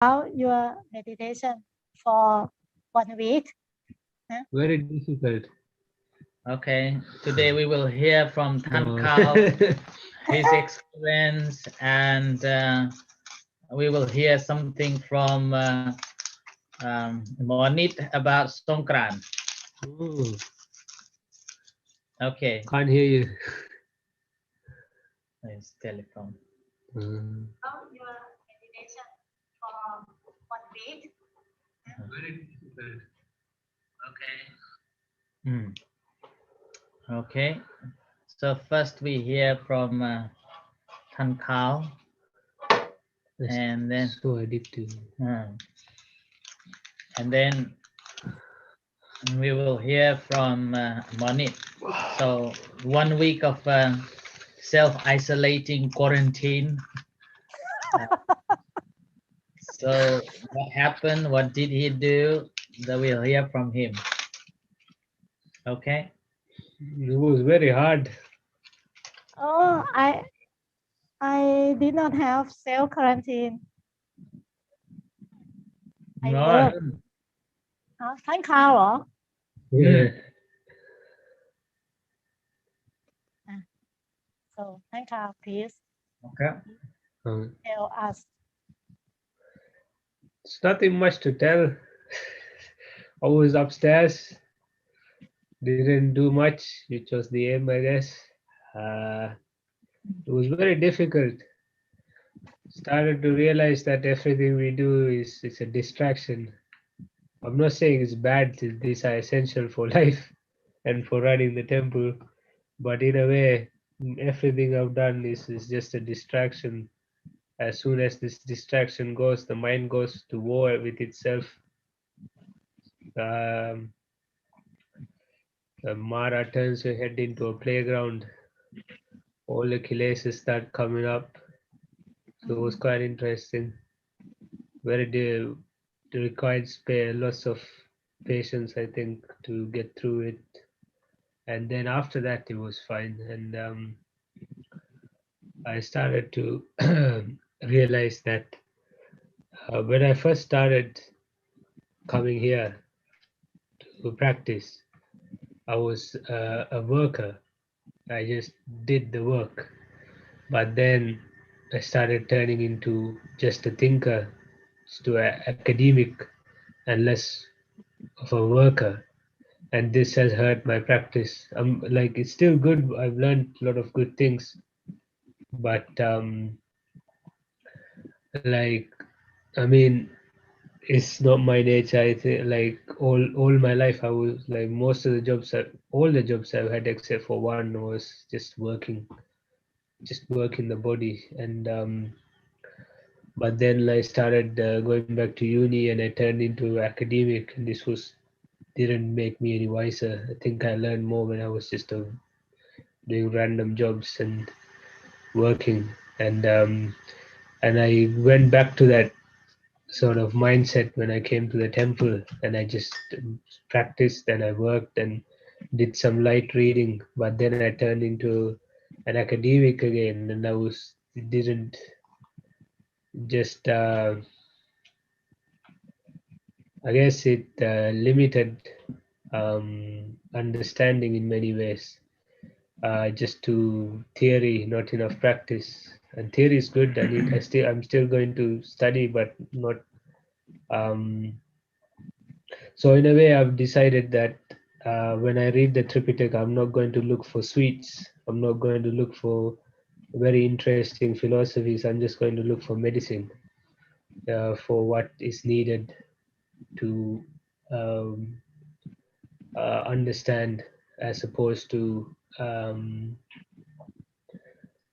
How your meditation for 1 week? Very difficult. Okay, today we will hear from Than No. Kao, his experience, and we will hear something from Monit about Songkran. Ooh, Okay, can't hear you. his telephone. How your meditation for 1 week? Very difficult. Okay. Okay. So first we hear from Than Kao, and then So addictive. and then we will hear from Monit. So 1 week of self-isolating quarantine. So what happened? What did he do? That we'll hear from him. Okay. It was very hard. Oh, I did not have self quarantine. I No. work. ทานข้าวเหรอ Yeah. So ทานข้าว please Okay. tell us. It's nothing much to tell. I was upstairs. Didn't do much, which was the aim, I guess. It was very difficult. Started to realize that everything we do is a distraction. I'm not saying it's bad. These are essential for life and for running the temple, but in a way, everything I've done is just a distraction. As soon as this distraction goes, the mind goes to war with itself. Mara turns her head into a playground. All the kilesas start coming up. So it was quite interesting. Very required lots of patience, I think, to get through it. And then after that, it was fine. And I started to realize that when I first started coming here to practice, I was a worker. I just did the work. But then I started turning into just a thinker, to an academic and less of a worker. And this has hurt my practice. Like, it's still good. I've learned a lot of good things, but like, I mean, it's not my nature. I think, like, all my life I was like, most of the jobs, all the jobs I've had except for one was just working the body. And but then I started going back to uni, and I turned into academic, and this was didn't make me any wiser. I think I learned more when I was just doing random jobs and working. And I went back to that sort of mindset when I came to the temple, and I just practiced and I worked and did some light reading. But then I turned into an academic again, and it didn't just I guess it limited understanding in many ways, just to theory, not enough practice. And theory is good. I'm still going to study, but not. So in a way, I've decided that when I read the Tripitaka, I'm not going to look for sweets. I'm not going to look for very interesting philosophies. I'm just going to look for medicine, for what is needed to um, understand, as opposed to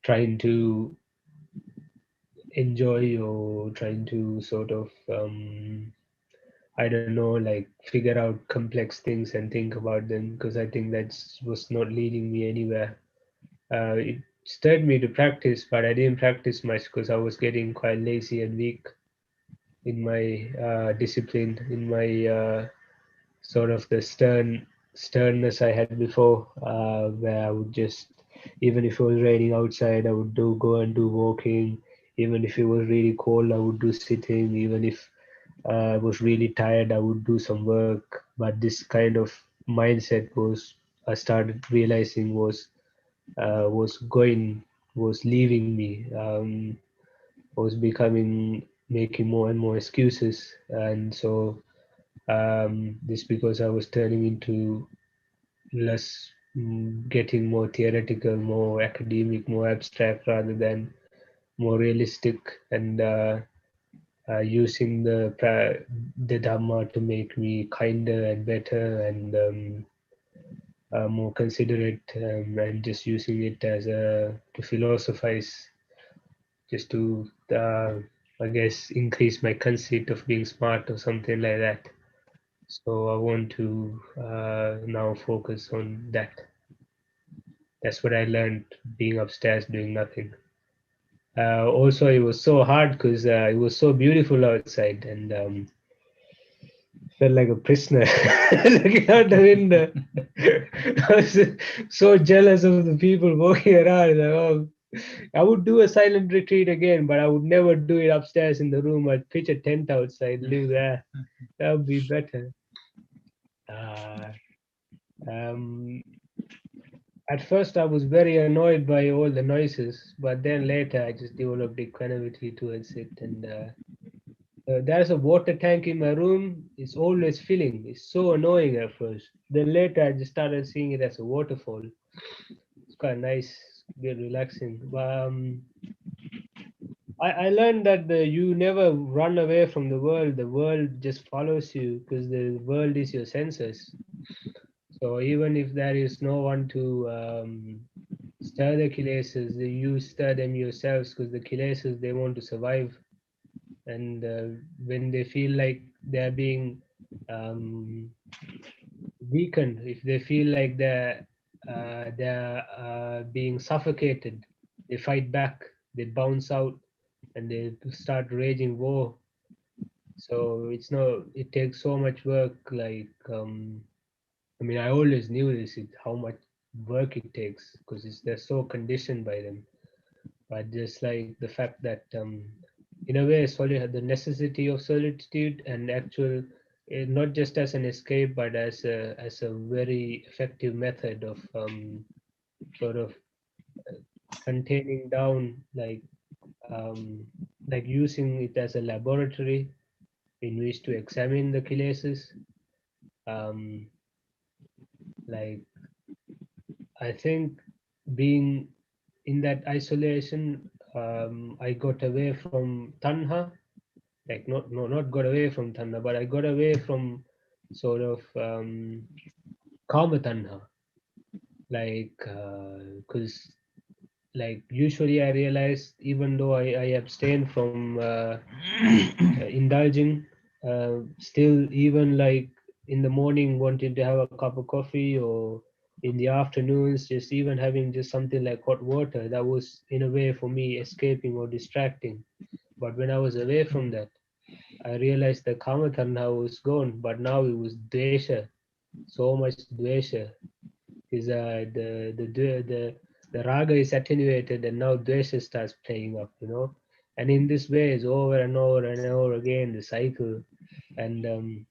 trying to enjoy or trying to sort of I don't know, like, figure out complex things and think about them, because I think that was not leading me anywhere. It stirred me to practice, but I didn't practice much because I was getting quite lazy and weak in my discipline, in my sort of the sternness I had before, where I would just, even if it was raining outside, I would go and do walking. Even if it was really cold, I would do sitting. Even if I was really tired, I would do some work. But this kind of mindset was, I started realizing was going, was leaving me, was becoming, making more and more excuses. And so this, because I was turning into less, getting more theoretical, more academic, more abstract, rather than more realistic, and using the Dhamma to make me kinder and better, and more considerate, and just using it as a to philosophize, just to I guess increase my conceit of being smart or something like that. So I want to now focus on that. That's what I learned being upstairs doing nothing. Also, it was so hard because it was so beautiful outside, and felt like a prisoner looking out the window. I was so jealous of the people walking around. Like, oh, I would do a silent retreat again, but I would never do it upstairs in the room. I'd pitch a tent outside, live there. That would be better. Uh, um, at first, I was very annoyed by all the noises, but then later I just developed equanimity towards it. And there's a water tank in my room. It's always filling. It's so annoying at first. Then later I just started seeing it as a waterfall. It's quite nice, good, relaxing. I learned that you never run away from the world. The world just follows you because the world is your senses. So even if there is no one to stir the kilesas, you stir them yourselves, because the kilesas, they want to survive. And when they feel like they're being um, weakened, if they feel like they're being suffocated, they fight back, they bounce out, and they start raging war. So it's no, it takes so much work. Like I mean, I always knew this, how much work it takes, because they're so conditioned by them. But just like the fact that in a way, the necessity of solitude and actual, not just as an escape, but as a very effective method of sort of containing down, like using it as a laboratory in which to examine the kilesas. um, like I think being in that isolation, I got away from tanha, like not got away from tanha, but I got away from sort of kama tanha, like because like usually I realize, even though I abstain from indulging, still, even like in the morning wanting to have a cup of coffee, or in the afternoons just even having just something like hot water, that was in a way for me escaping or distracting. But when I was away from that, I realized the kama tanha was gone, but now it was dvesha, so much dvesha. Is the raga is attenuated, and now dvesha starts playing up, and in this way it's over and over and over again, the cycle. And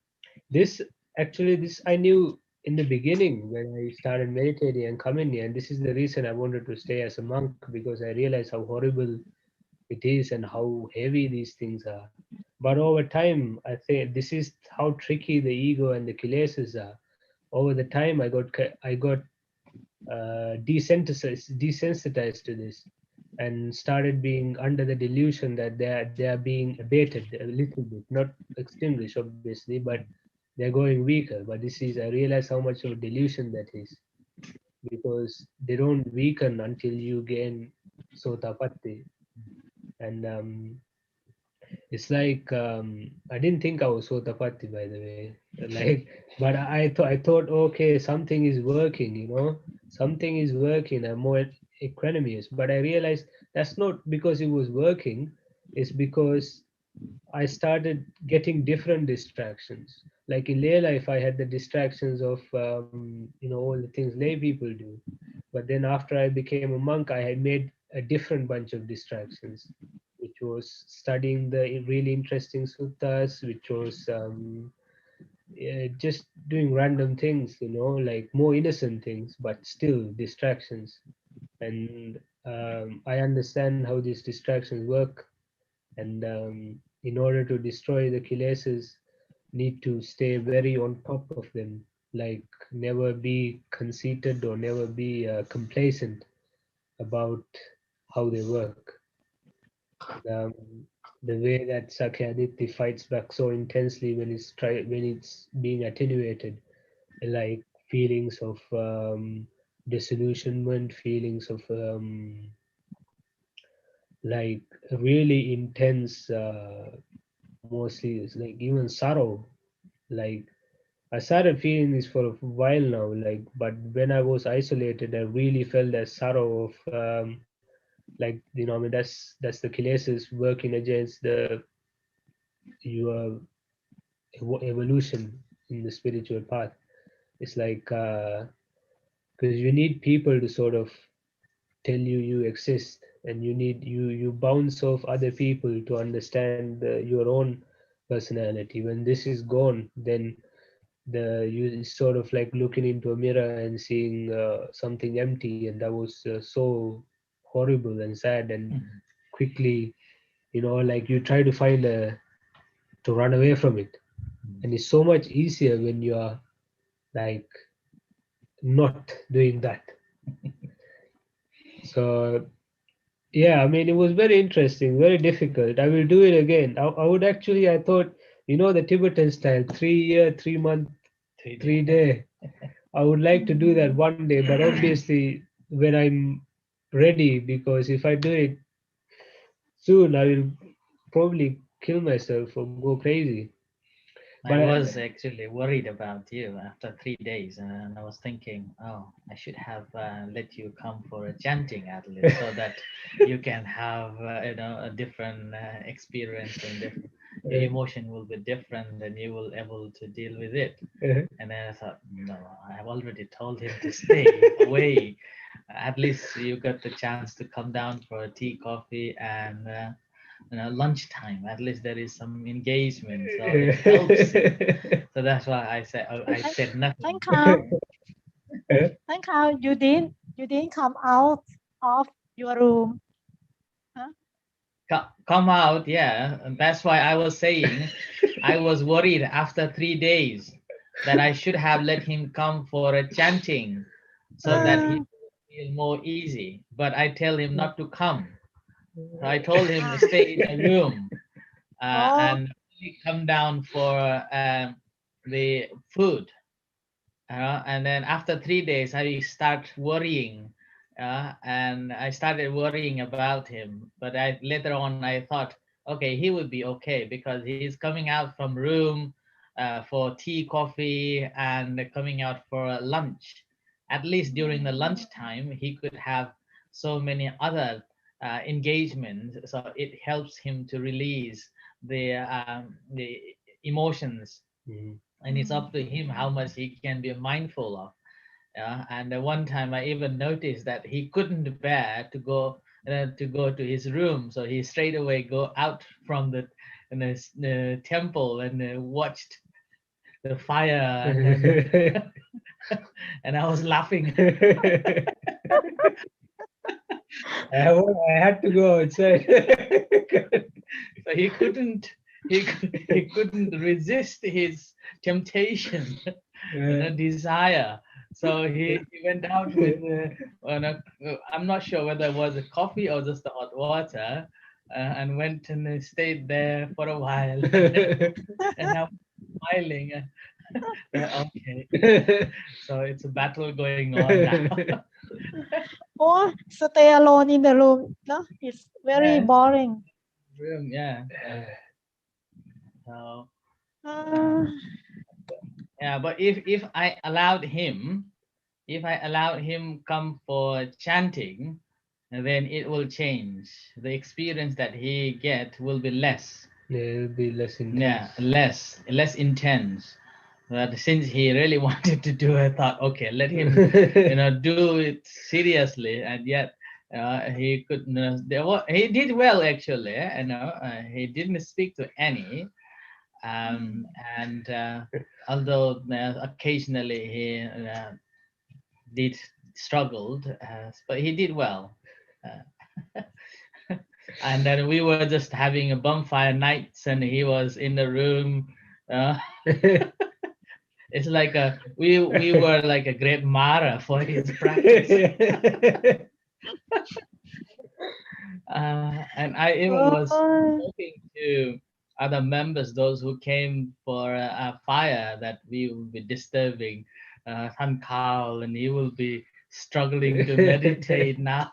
this actually, this I knew in the beginning when I started meditating and coming here, and this is the reason I wanted to stay as a monk, because I realized how horrible it is and how heavy these things are. But over time, I think this is how tricky the ego and the kilesas are. Over the time, I got desensitized to this, and started being under the delusion that they are being abated a little bit, not extinguished obviously, but they're going weaker. But this is, I realize how much of a delusion that is, because they don't weaken until you gain sotapatti. And it's like I didn't think I was sotapatti, by the way. Like, but I thought, okay, something is working, something is working. I'm more equanimous. But I realized that's not because it was working. It's because I started getting different distractions. Like in lay life, I had the distractions of all the things lay people do. But then after I became a monk, I had made a different bunch of distractions, which was studying the really interesting suttas, which was just doing random things, like more innocent things, but still distractions. And I understand how these distractions work. And in order to destroy the kilesas, need to stay very on top of them, like never be conceited or never be complacent about how they work. The way that Sakyaditi fights back so intensely when it's being attenuated, like feelings of disillusionment, feelings of like really intense, mostly it's like even sorrow. Like I started feeling this for a while now, like, but when I was isolated, I really felt that sorrow of like, I mean, that's the kilesas working against the your evolution in the spiritual path. It's like because you need people to sort of tell you exist, and you bounce off other people to understand your own personality. When this is gone, then you sort of like looking into a mirror and seeing something empty, and that was so horrible and sad. And quickly, like you try to find a to run away from it, and it's so much easier when you are like not doing that. So yeah, I mean, it was very interesting, very difficult. I will do it again. I would actually, I thought, the Tibetan style, 3 year, 3 month, 3 day. I would like to do that one day, but obviously when I'm ready, because if I do it soon, I will probably kill myself or go crazy. I But was actually worried about you after 3 days, and I was thinking, oh, I should have let you come for a chanting at least, so that you can have a different experience, and your emotion will be different, and you will able to deal with it. And then I thought, no, I've already told him to stay away. At least you got the chance to come down for a tea, coffee, and lunchtime. At least there is some engagement, so it helps him. So that's why I Thank, said nothing. thank how, thank how you didn't come out of your room. Huh? Come out, yeah. And that's why I was saying I was worried after 3 days that I should have let him come for a chanting so that he Uh, will feel more easy. But I tell him not to come. So I told him to ah, stay in the room oh, and only come down for the food. And then after 3 days, I start worrying, and I started worrying about him. But later on, I thought, okay, he would be okay because he's coming out from room for tea, coffee, and coming out for lunch. At least during the lunchtime, he could have so many other engagements, so it helps him to release the emotions, and it's up to him how much he can be mindful of. And one time I even noticed that he couldn't bear to go to his room, so he straight away go out from the temple and watched the fire, and then and I was laughing. I had to go outside. So he couldn't resist his temptation, desire. So he went out with I'm not sure whether it was a coffee or just the hot water, and went and stayed there for a while. And I'm smiling. Okay, so it's a battle going on now. or stay alone in the room. No, it's very Yeah, boring. yeah. So Uh, yeah, but if I allowed him come for chanting, then it will change. The experience that he get will be less. Yeah, it'll be less Yeah, intense. less intense. But since he really wanted to do, I thought, okay, let him, do it seriously. And yet, He could. He did well actually. He didn't speak to any. And although occasionally he did struggled, but he did well. And then we were just having a bonfire nights, and he was in the room. It's like we were like a great Mara for his practice. And I even was talking to other members, those who came for a fire, that we will be disturbing Than Khao, and he will be struggling to meditate now.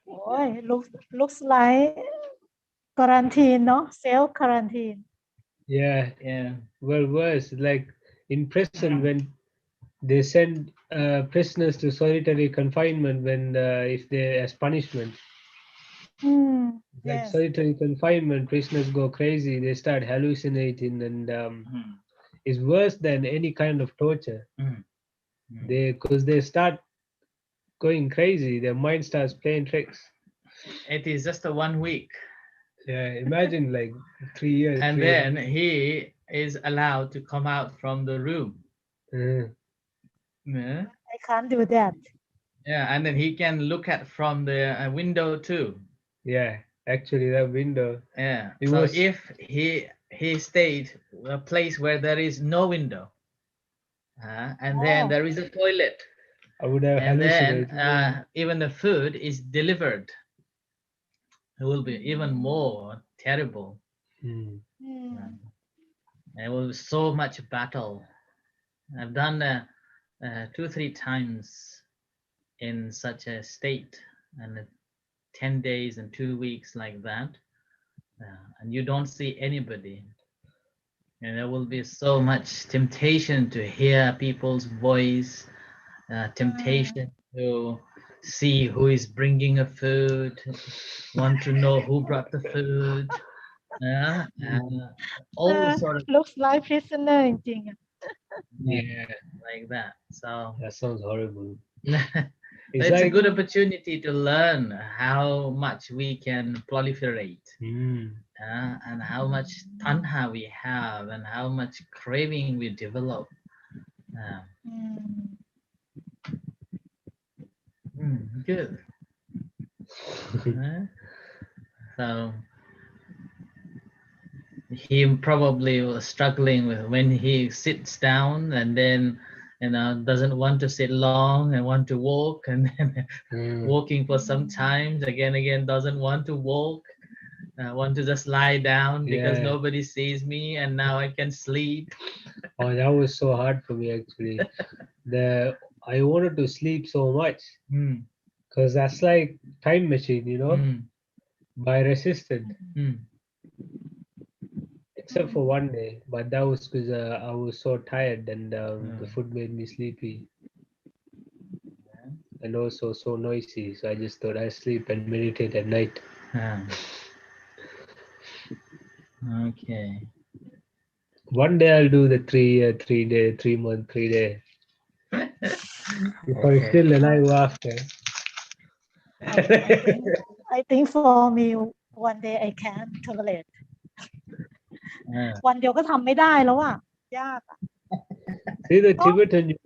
Boy, looks like quarantine, no? Self quarantine. Yeah. Yeah. Well, worse, like in prison when they send prisoners to solitary confinement when if they as punishment. Like Yes. solitary confinement, prisoners go crazy. They start hallucinating, and it's worse than any kind of torture. Because they start going crazy. Their mind starts playing tricks. It is just a 1 week. Yeah, imagine like 3 years. And then he is allowed to come out from the room. Yeah. I can't do that. Yeah, and then he can look at from the window too. Yeah, actually that window. Yeah. So if he stayed a place where there is no window, and then there is a toilet, I would have and hallucinated. then even the food is delivered, it will be even more terrible. It will be so much battle. I've done 2-3 times in such a state, and 10 days and 2 weeks like that, and you don't see anybody, and there will be so much temptation to hear people's voice, temptation to see who is bringing a food, want to know who brought the food, all sort of looks like prisoner จริงๆ yeah, like that. So that sounds horrible. it's like a good opportunity to learn how much we can proliferate, and how much tanha we have, and how much craving we develop. Good. So he probably was struggling with when he sits down, and then doesn't want to sit long and want to walk, and then walking for some time again doesn't want to walk, want to just lie down because nobody sees me, and now I can sleep. Oh, that was so hard for me actually. I wanted to sleep so much because that's like time machine, but I resisted. Except for one day, but that was because I was so tired, and the food made me sleepy, and also so noisy. So I just thought I'd sleep and meditate at night. Okay. One day I'll do the 3 month, 3 day. If I'm still alive after. I think for me one day I can tolerate วันเดียวก็ทำไม่ได้แล้วอ่ะยากอ่ะ See, the Tibetan,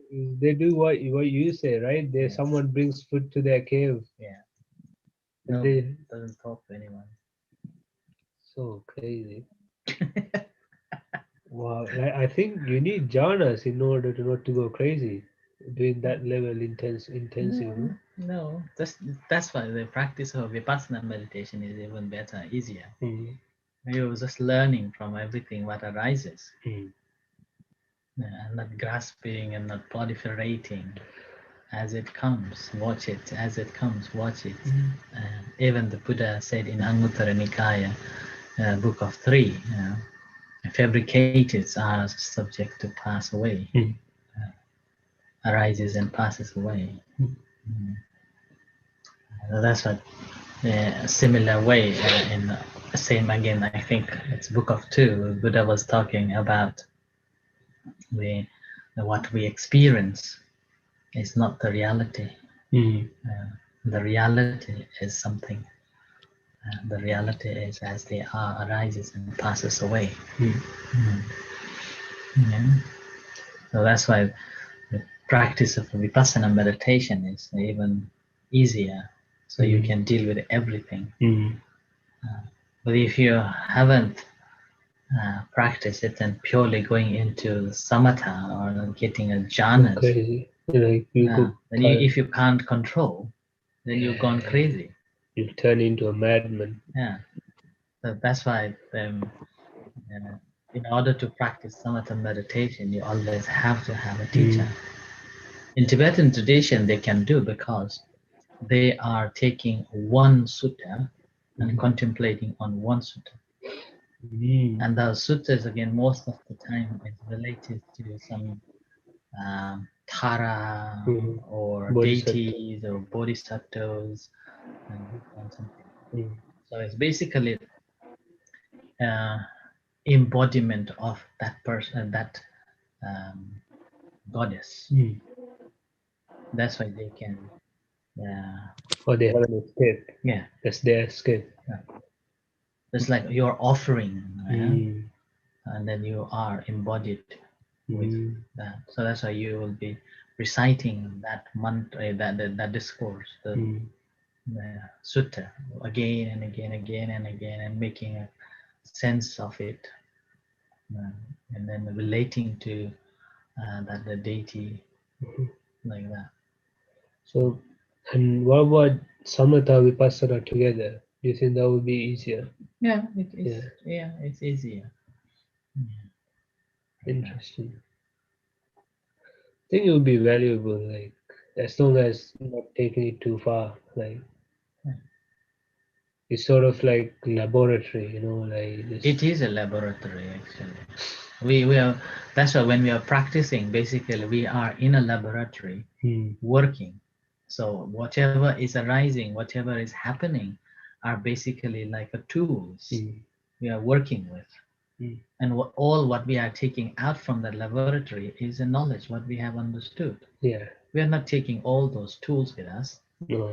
they do what you say, right? Someone brings food to their cave. Yeah. And No, they doesn't talk to anyone. So crazy. Wow, I think you need jhanas in order to not to go crazy, doing that level intensive. No, that's why the practice of vipassana meditation is even better, easier. You're just learning from everything what arises, and not grasping and not proliferating. As it comes, watch it. As it comes, watch it. Even the Buddha said in Anguttara Nikaya, Book of 3, fabricators are subject to pass away, arises and passes away. That's what similar way in same again. I think it's Book of 2. Buddha was talking about what we experience is not the reality. The reality is something. The reality is as they are, arises and passes away. Yeah. So that's why the practice of vipassana meditation is even easier. So you can deal with everything. But if you haven't practiced it and purely going into samatha or getting a jhana, crazy. Like you could then if you can't control, then you've gone crazy. You turn into a madman. Yeah. So that's why in order to practice samatha meditation, you always have to have a teacher. In Tibetan tradition, they can do because they are taking one sutta and contemplating on one sutta. And the suttas, again, most of the time is related to some Tara or deities or bodhisattvas and something. So it's basically embodiment of that person, that goddess. That's why they can. Or they have an escape. Yeah. That's their escape. Yeah. It's like you're offering, and then you are embodied with that. So that's why you will be reciting that mantra, that discourse, the sutta, again and again, again and again, and making a sense of it, and then relating to that the deity, like that. So, and what about samatha vipassana together? Do you think that would be easier? Yeah, it's easier. Interesting. I think it would be valuable, like as long as not taking it too far. Like it's sort of like laboratory, like this. It is a laboratory actually. We are. That's why when we are practicing, basically we are in a laboratory working. So whatever is arising, whatever is happening, are basically like a tools we are working with. And all what we are taking out from that laboratory is a knowledge, what we have understood. Yeah. We are not taking all those tools with us. No.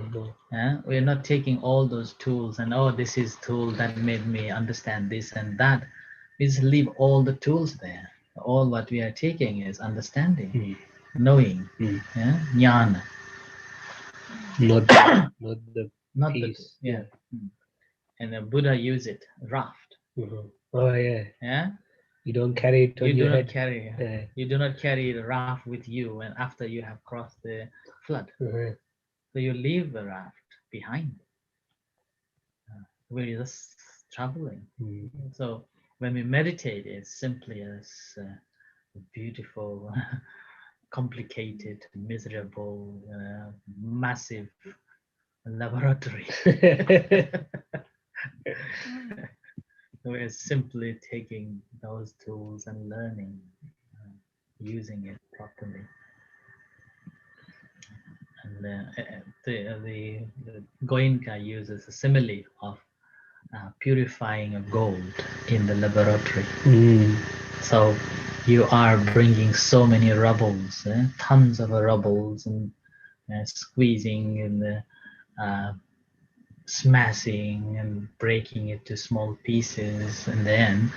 We are not taking all those tools and this is tool that made me understand this and that. We just leave all the tools there. All what we are taking is understanding, knowing, jnana. Not the Not piece. the And the Buddha used it, raft. Oh yeah. Yeah. You don't carry it on You your do head. not carry. You do not carry the raft with you, and after you have crossed the flood, so you leave the raft behind. We're just traveling. So when we meditate, it's simply as beautiful, complicated, miserable, massive laboratory. We're simply taking those tools and learning, using it properly. And the Goenka uses a simile of purifying a gold in the laboratory. So you are bringing so many rubbles, tons of rubbles, and squeezing and smashing and breaking it to small pieces, and then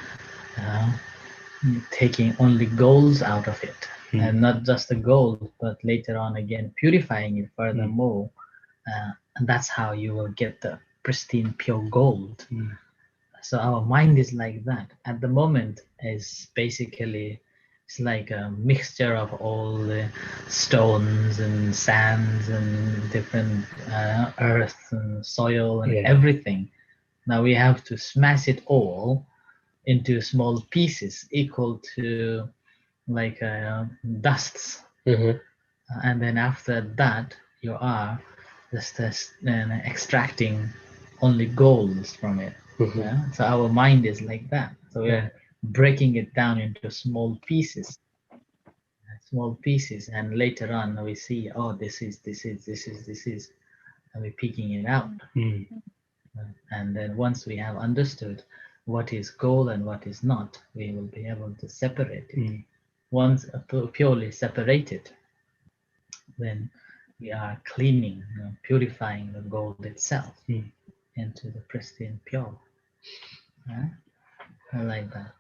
taking only golds out of it. And not just the gold, but later on again purifying it furthermore. And that's how you will get the pristine pure gold. So our mind is like that. At the moment is basically, it's like a mixture of all the stones and sands and different earth and soil and everything. Now we have to smash it all into small pieces equal to like dusts. And then after that you are just extracting only golds from it. So our mind is like that. So we're breaking it down into small pieces, and later on we see, this is, and we're picking it out. And then once we have understood what is gold and what is not, we will be able to separate it. Once purely separated, then we are cleaning, purifying the gold itself Mm. into the pristine pure. Huh? I like that.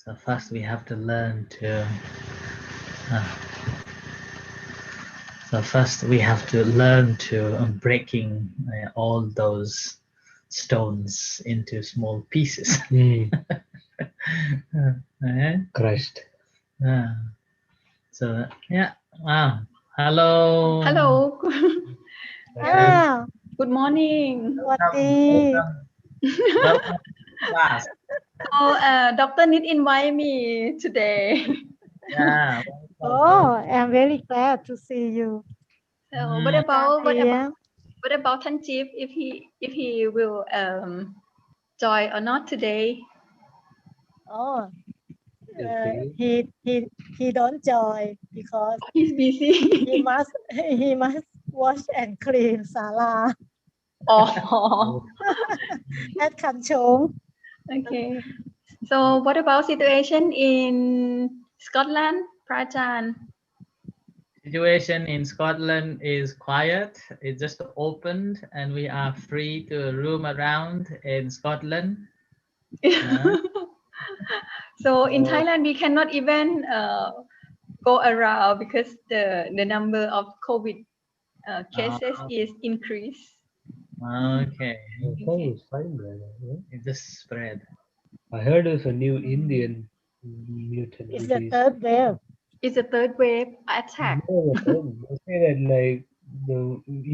So first we have to learn to. So first we have to learn to breaking all those stones into small pieces. Mm. Uh, Crushed. so yeah. Wow. Hello. Hello. Ah, Good morning. สวัสดี Welcome to class. So, Doctor Nit invite me today. Yeah. Oh, I'm very glad to see you. So, Mm. what about Tanjip if he will join or not today? Oh, Okay. he don't join because He's busy. he must wash and clean Sala Oh, at Kanchong. okay. So, what about situation in Scotland, Prajan? Situation in Scotland is quiet. It just opened, and we are free to roam around in Scotland. So in Thailand, we cannot even go around because the number of COVID cases is increased. Okay, That was fine, brother. Yeah? it just spread. I heard of a new Indian mutant It's the disease. third wave. It's a third wave attack. No, they say that like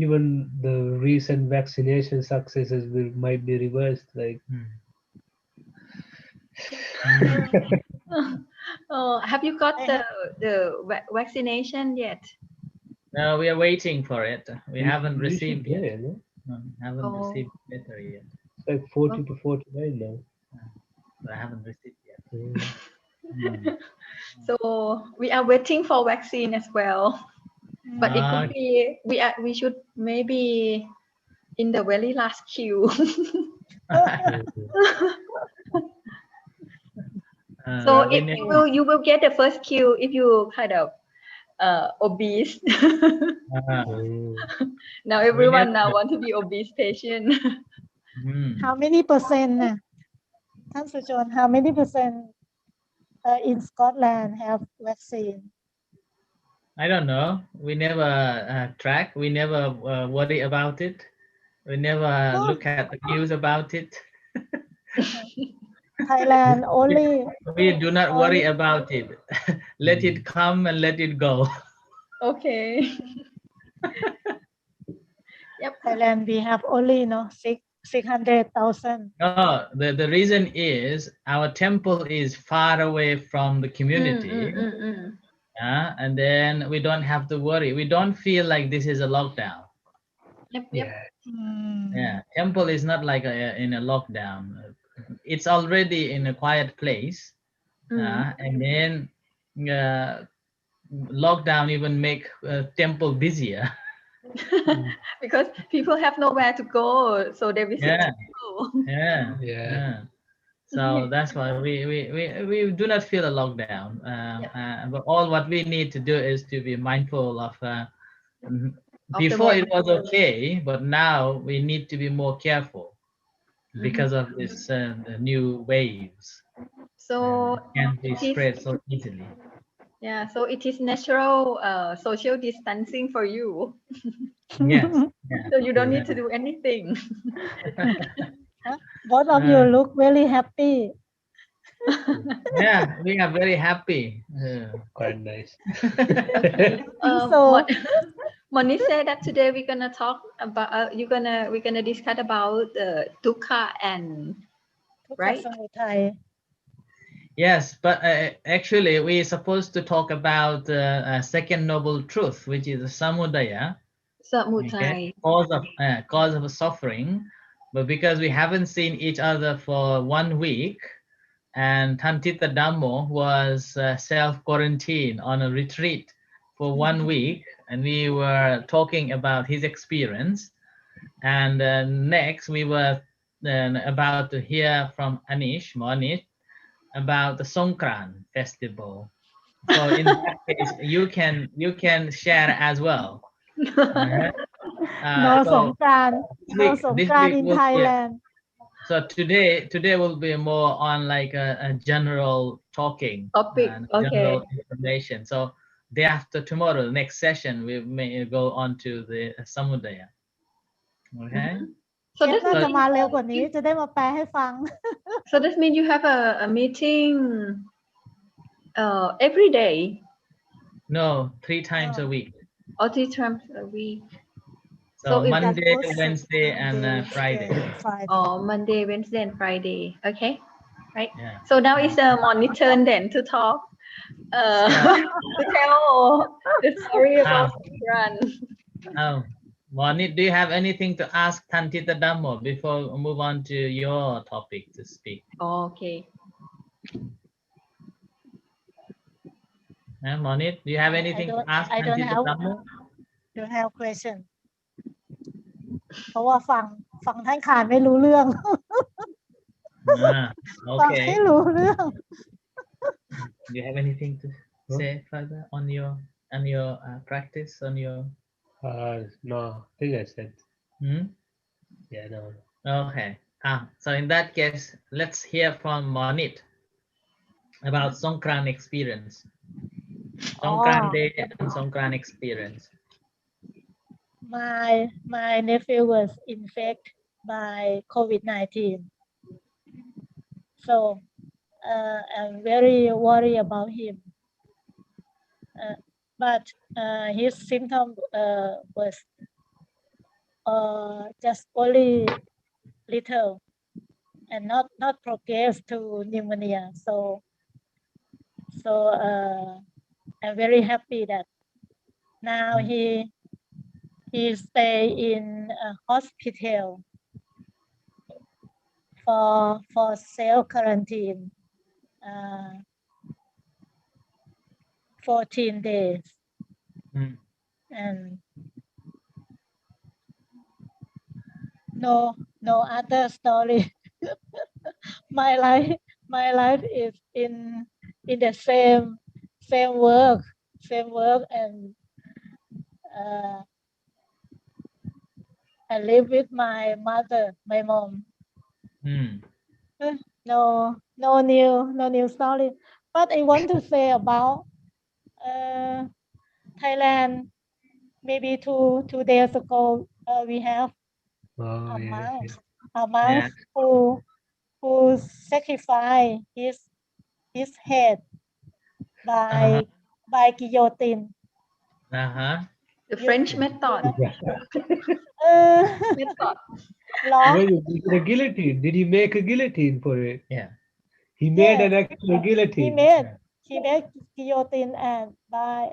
even the recent vaccination successes might be reversed. Like Have you got the vaccination yet? No, we are waiting for it. We haven't you should received get yet. it, no? No, haven't Oh. received letter yet. It's like 40 to 49 now. But I haven't received yet. So we are waiting for vaccine as well. But it could be we should maybe in the very last queue. So we if never- you will get the first queue if you kind of obese. Now everyone now want to be obese patient. How many percent น่ะท่านสุชน how many percent in Scotland have vaccine? I don't know. We never track. We never worry about it. We never look at the news about it. Thailand only We do not worry about it. Let it come and let it go. Okay. Yep. Thailand we have only 600,000. No, the reason is our temple is far away from the community. And then we don't have to worry. We don't feel like this is a lockdown. Yep. Yeah, temple is not like in a lockdown. It's already in a quiet place. And then lockdown even make temple busier. Because people have nowhere to go, so they visit temple. Yeah. So that's why we do not feel a lockdown. But all what we need to do is to be mindful of. Before it was okay, but now we need to be more careful because of this new waves. So can be spread so easily. Yeah, so it is natural social distancing for you. Yes. So you don't need to do anything. Both of you look very happy. Yeah, we are very happy. Quite nice. Moni said that today we're gonna talk about we're gonna discuss about dukkha and right. Yes, but actually we're supposed to talk about a second noble truth, which is samudaya. Okay? Cause of suffering. But because we haven't seen each other for 1 week, and Thitadhammo was self-quarantined on a retreat for 1 week, and we were talking about his experience. And next we were about to hear from Anish about the Songkran festival. So in that case, you can share as well. No So Songkran, no this Songkran week in will be, Thailand. so today will be more on like a general talking Topic. and Okay. general information. So day after tomorrow, next session, we may go on to the samudaya. Okay. เช So ฟ this น่าจะ means มาเร็วกว่านี้จะได้มาแปลให้ฟัง so this means you have a meeting every day No, 3 times Oh. a week. or 3 times a week. So So if Monday, That's Wednesday, and Monday, Friday. Friday. Monday, Wednesday, and Friday. Okay, right. Yeah. So now it's Moni's turn then to talk. To tell the story about run. Oh, Monit, do you have anything to ask Tan Thitadhammo before we move on to your topic to speak? Okay. Monit, do you have anything to ask I Tan don't have Thitadhammo? don't have question เพราะว่าฟังท่านขานไม่รู้เรื่อง ฟัง Okay. ไม่รู้เรื่อง Do you have anything to say further on your practice on your? No, I think I said. Hmm? Yeah, no. Okay. So in that case, let's hear from Monit about Songkran experience. Songkran day and Songkran experience. My nephew was infected by COVID-19, so I'm very worried about him. But his symptom was just only little and not progress to pneumonia. So I'm very happy that now he stay in a hospital for self quarantine 14 days. And no other story. my life is in the same work and I live with my mother, my mom. No new story. But I want to say about Thailand. Maybe two days ago, we have a monk who sacrificed his head by guillotine. The French method. Method. The guillotine. Did he make a guillotine for it? Yeah. He made an actual guillotine. He made guillotine and by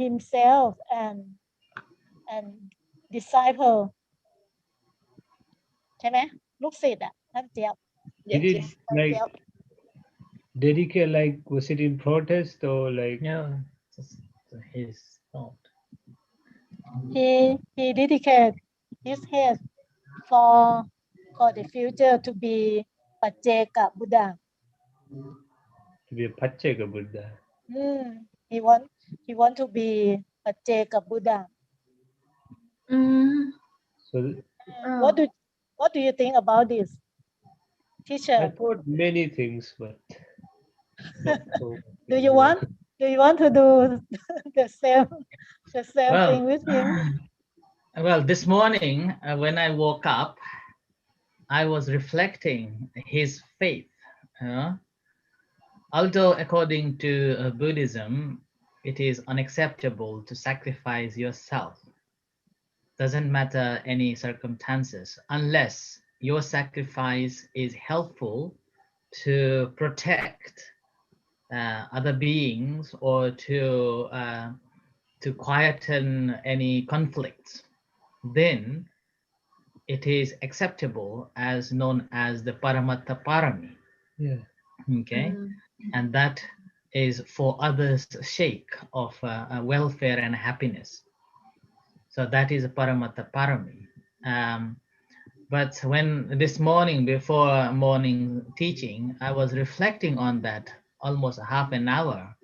himself and disciple ใช่ไหมลูกศิษย์อ่ะท่านเจี๊ยบ Did it like dedicate, like, was it in protest or like? No, just his thought. He dedicated his head for the future to be Pacheka Buddha. To be a Pacheka Buddha. He want to be Pacheka Buddha. So what do you think about this, teacher? I thought many things, but so do you want to do the same thing with him? Well, this morning when I woke up, I was reflecting his faith. Although according to Buddhism, it is unacceptable to sacrifice yourself. Doesn't matter any circumstances, unless your sacrifice is helpful to protect other beings or to quieten any conflicts, then it is acceptable as known as the Paramatta Parami. Yeah. Okay. And that is for others' sake of welfare and happiness. So that is a Paramatta Parami. But when this morning, before morning teaching, I was reflecting on that. almost half an hour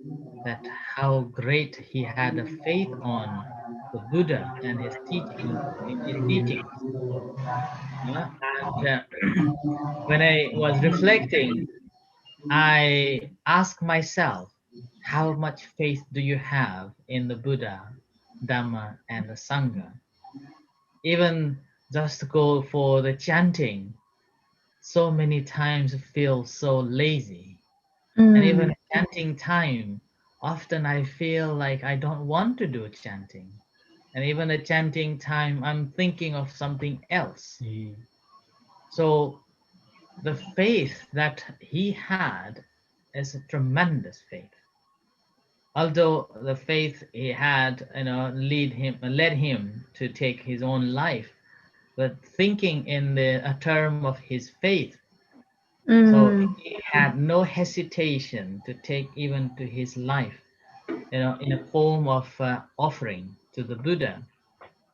that how great he had a faith on the Buddha and his teaching, his teachings. Yeah? And when I was reflecting, I asked myself, how much faith do you have in the Buddha, Dhamma, and the Sangha? Even just to go for the chanting, so many times feel so lazy. And even chanting time, often I feel like I don't want to do chanting. And even at chanting time, I'm thinking of something else. So the faith that he had is a tremendous faith. Although the faith he had, led him to take his own life, but thinking in the a term of his faith, so he had no hesitation to take even to his life, in a form of offering to the Buddha.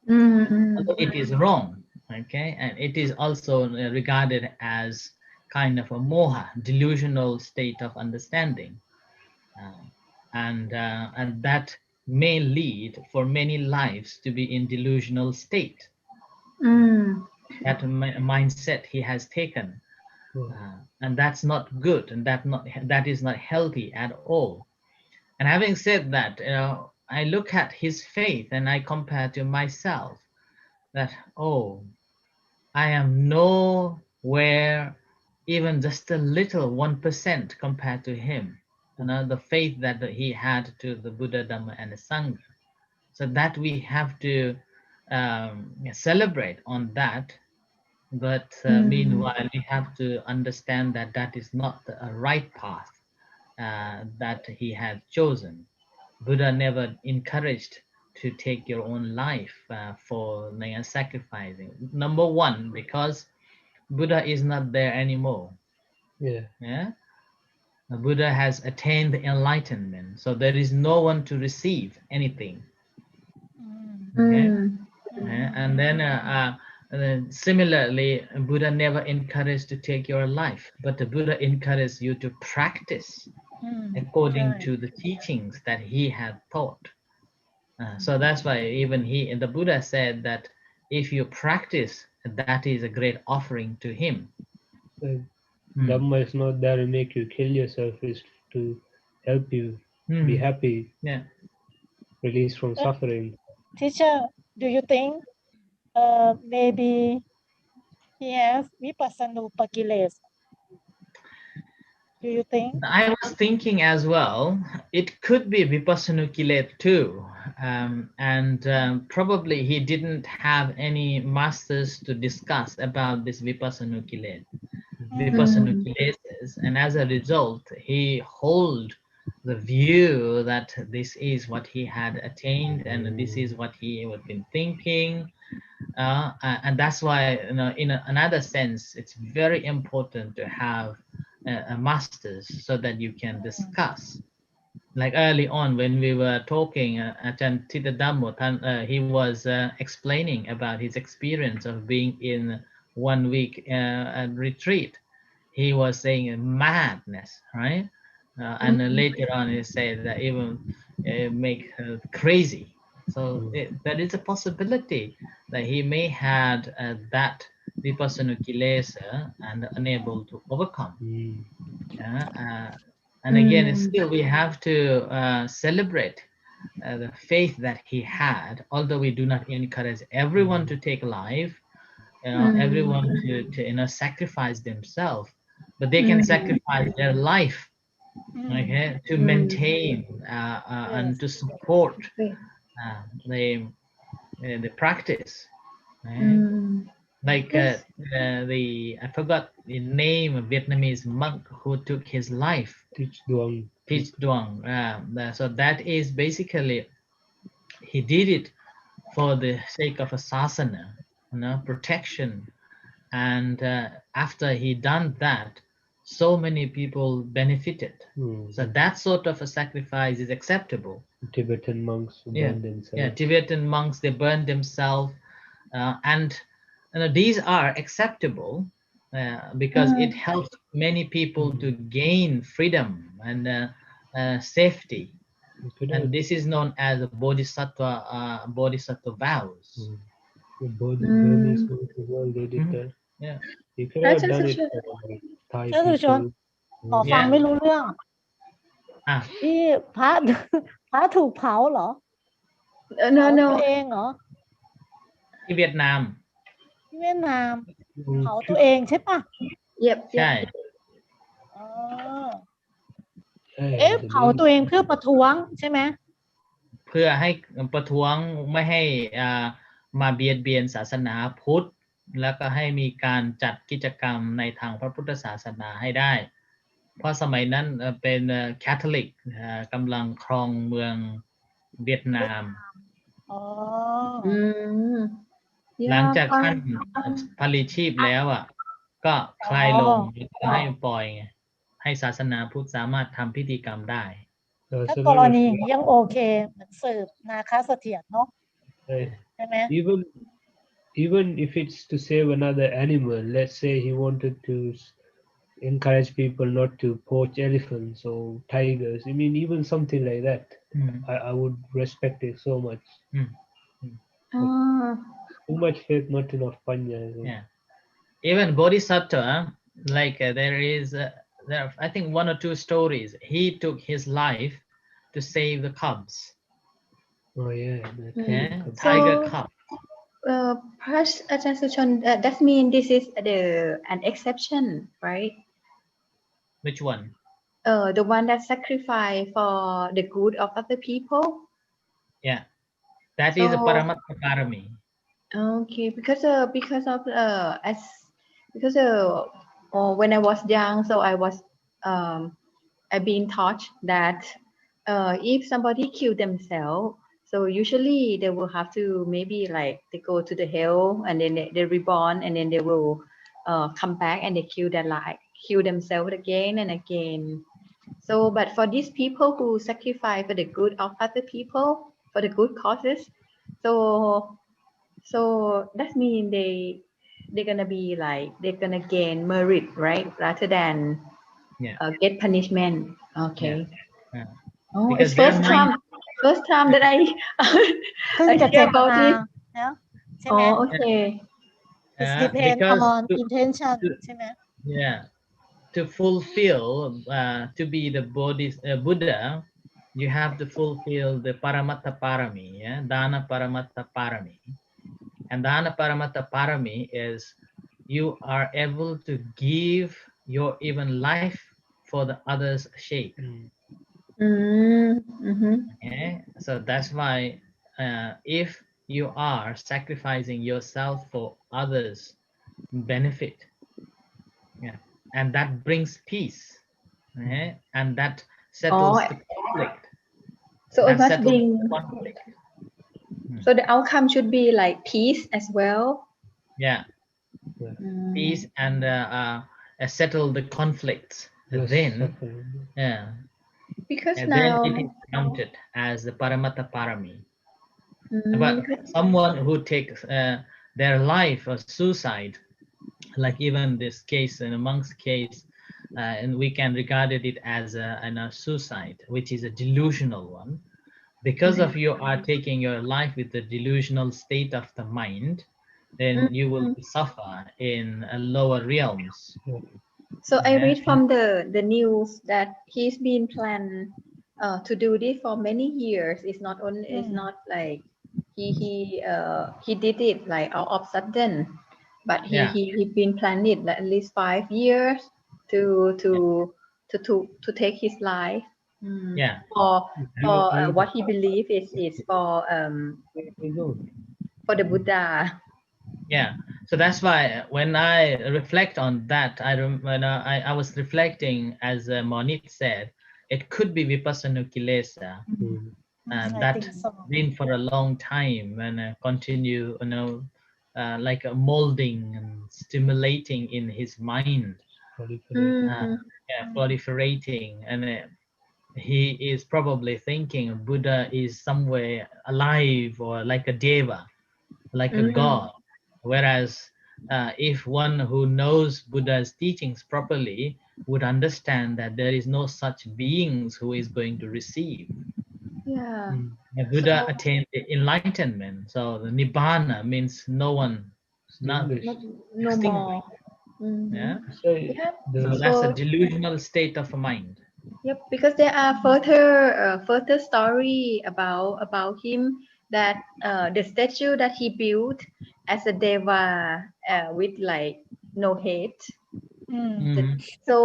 Although it is wrong, okay, and it is also regarded as kind of a moha, delusional state of understanding, uh, and that may lead for many lives to be in delusional state. That mindset he has taken, and that's not good, and that is not healthy at all. And having said that, I look at his faith and I compare to myself that, oh, I am nowhere, even just a little 1% compared to him. The faith that he had to the Buddha, Dhamma, and the Sangha. So that we have to celebrate on that. But meanwhile, we have to understand that that is not a right path that he had chosen. Buddha never encouraged to take your own life for sacrificing. Number one, because Buddha is not there anymore. Yeah. The Buddha has attained the enlightenment, so there is no one to receive anything. Okay. And then similarly, Buddha never encouraged to take your life, but the Buddha encouraged you to practice according to the teachings that he had taught. So that's why even the Buddha said that if you practice, that is a great offering to him. Dhamma is not there to make you kill yourself, it's to help you be happy, release from suffering. Teacher, do you think maybe he has vipassanupakiles? Do you think? I was thinking as well, it could be Vipassanukilet too. Probably he didn't have any masters to discuss about this Vipassanukilet, Vipassanukileses, and as a result, he hold the view that this is what he had attained and this is what he had been thinking. And that's why, in another sense, it's very important to have a masters so that you can discuss. Like early on when we were talking at Thitadhammo, he was explaining about his experience of being in 1 week retreat. He was saying madness, right? And later on he said that even make crazy. So there is a possibility that he may had that vipassanukilesa and unable to overcome. And again, still we have to celebrate the faith that he had, although we do not encourage everyone to take life, everyone to sacrifice themselves, but they can sacrifice their life, okay, to maintain and to support the practice. Like I forgot the name of Vietnamese monk who took his life. Thich Duong. So that is basically, he did it for the sake of a sasana, protection. And after he done that, so many people benefited. So that sort of a sacrifice is acceptable. Tibetan monks burned themselves. Yeah, Tibetan monks, they burned themselves. And these are acceptable, because it helps many people to gain freedom and safety. And this is known as a bodhisattva vows. The Burmese going to the world, they did that. Yeah. You could have done it for like Thai ท่านสุชน people. ขอฟัง Yeah. ไม่รู้เรื่อง Ah, ที่พระ พระถูกเผาเหรอ No, เผาตัว no. เองเหรอ ที่เวียดนาม ที่เวียดนาม Mm, เผาตัวเองใช่ปะ Yep. ใช่ Yep. อ๋อ hey, เอ๊ะ the เผา name- ตัวเองเพื่อประท้วงใช่ไหม เพื่อให้ประท้วงไม่ให้มาเบียดเบียนศาสนาพุทธ แล้วก็ให้มีการจัดกิจกรรมในทางพระพุทธศาสนาให้ได้ เพราะสมัยนั้นเป็นแคทอลิกกำลังครองเมืองเวียดนาม อ๋อ หลัง Yeah. จากท่านผลิชีพแล้วก็คลายลงให้ปล่อยไงให้ศาสนาพุทธสามารถทำพิธีกรรมได้ ถ้า so กร lot of- ณีอย่างนี้ยังโอเค เหมือนสืบนาคเสถียรเนาะ hey, ใช่ไหม even if it's to save another animal, let's say he wanted to encourage people not to poach elephants or tigers. I mean, even something like that, I would respect it so much. Too much faith, not enough panya. I think. Yeah. Even bodhisattva, like there is there I think 1 or 2 stories. He took his life to save the cubs. Oh yeah. Yeah, So- tiger cub. Perhaps Ajahn Suchon, that means this is an exception, right? Which one? The one that sacrifice for the good of other people. Yeah, that is a So- paramattha parami. Okay, because when I was young, so I've been taught that if somebody kill themselves, so usually they will have to maybe like they go to the hell and then they reborn and then they will come back and they kill themselves again and again. So, but for these people who sacrifice for the good of other people, for the good causes, so that means they're gonna be like they're gonna gain merit, right? Rather than Yeah. get punishment. Okay. Yeah. Oh, Because it's their mind- first time that I เพิ่ง I จะเจ hear ต about นา it. แล้วใช่ไหม Oh, okay. It depends because on intention ใช่ไหม yeah, to fulfill to be the Buddha, you have to fulfill the paramattha parami, yeah, dana paramattha parami. And dana paramattha parami is you are able to give your even life for the other's sake. Okay? So that's why if you are sacrificing yourself for others' benefit, yeah, and that brings peace, okay? And that settles Oh. the conflict. So it That must settles be. the conflict. So the outcome should be like peace as well. Yeah, peace and settle the conflicts. Yes, Then, definitely. yeah, Because and then now. it is counted as the paramattha parami. Mm, But someone who takes their life or suicide, like even this case in a monk's case, and we can regard it as a suicide, which is a delusional one. Because of you are taking your life with the delusional state of the mind, then you will suffer in lower realms. So I Yeah. read from the news that he's been planned to do this for many years. It's not only. It's not like he did it like out of sudden, but he been planned it like at least 5 years to take his life. Yeah. For what he believes is for the Buddha. Yeah, so that's why when I reflect on that, I was reflecting, as Monit said, it could be vipassana kilesa, and I that think so. been for a long time and continue, like a molding and stimulating in his mind, proliferating, and he is probably thinking Buddha is somewhere alive or like a deva, like a god, whereas if one who knows Buddha's teachings properly would understand that there is no such beings who is going to receive. Yeah. The Buddha So attained the enlightenment. So the Nibbana means no one, not English. not no extinguished. more. Yeah. So Yeah. So the that's a So delusional state of mind. yep, because there are further story about him that the statue that he built as a deva with like no head. Mhm. So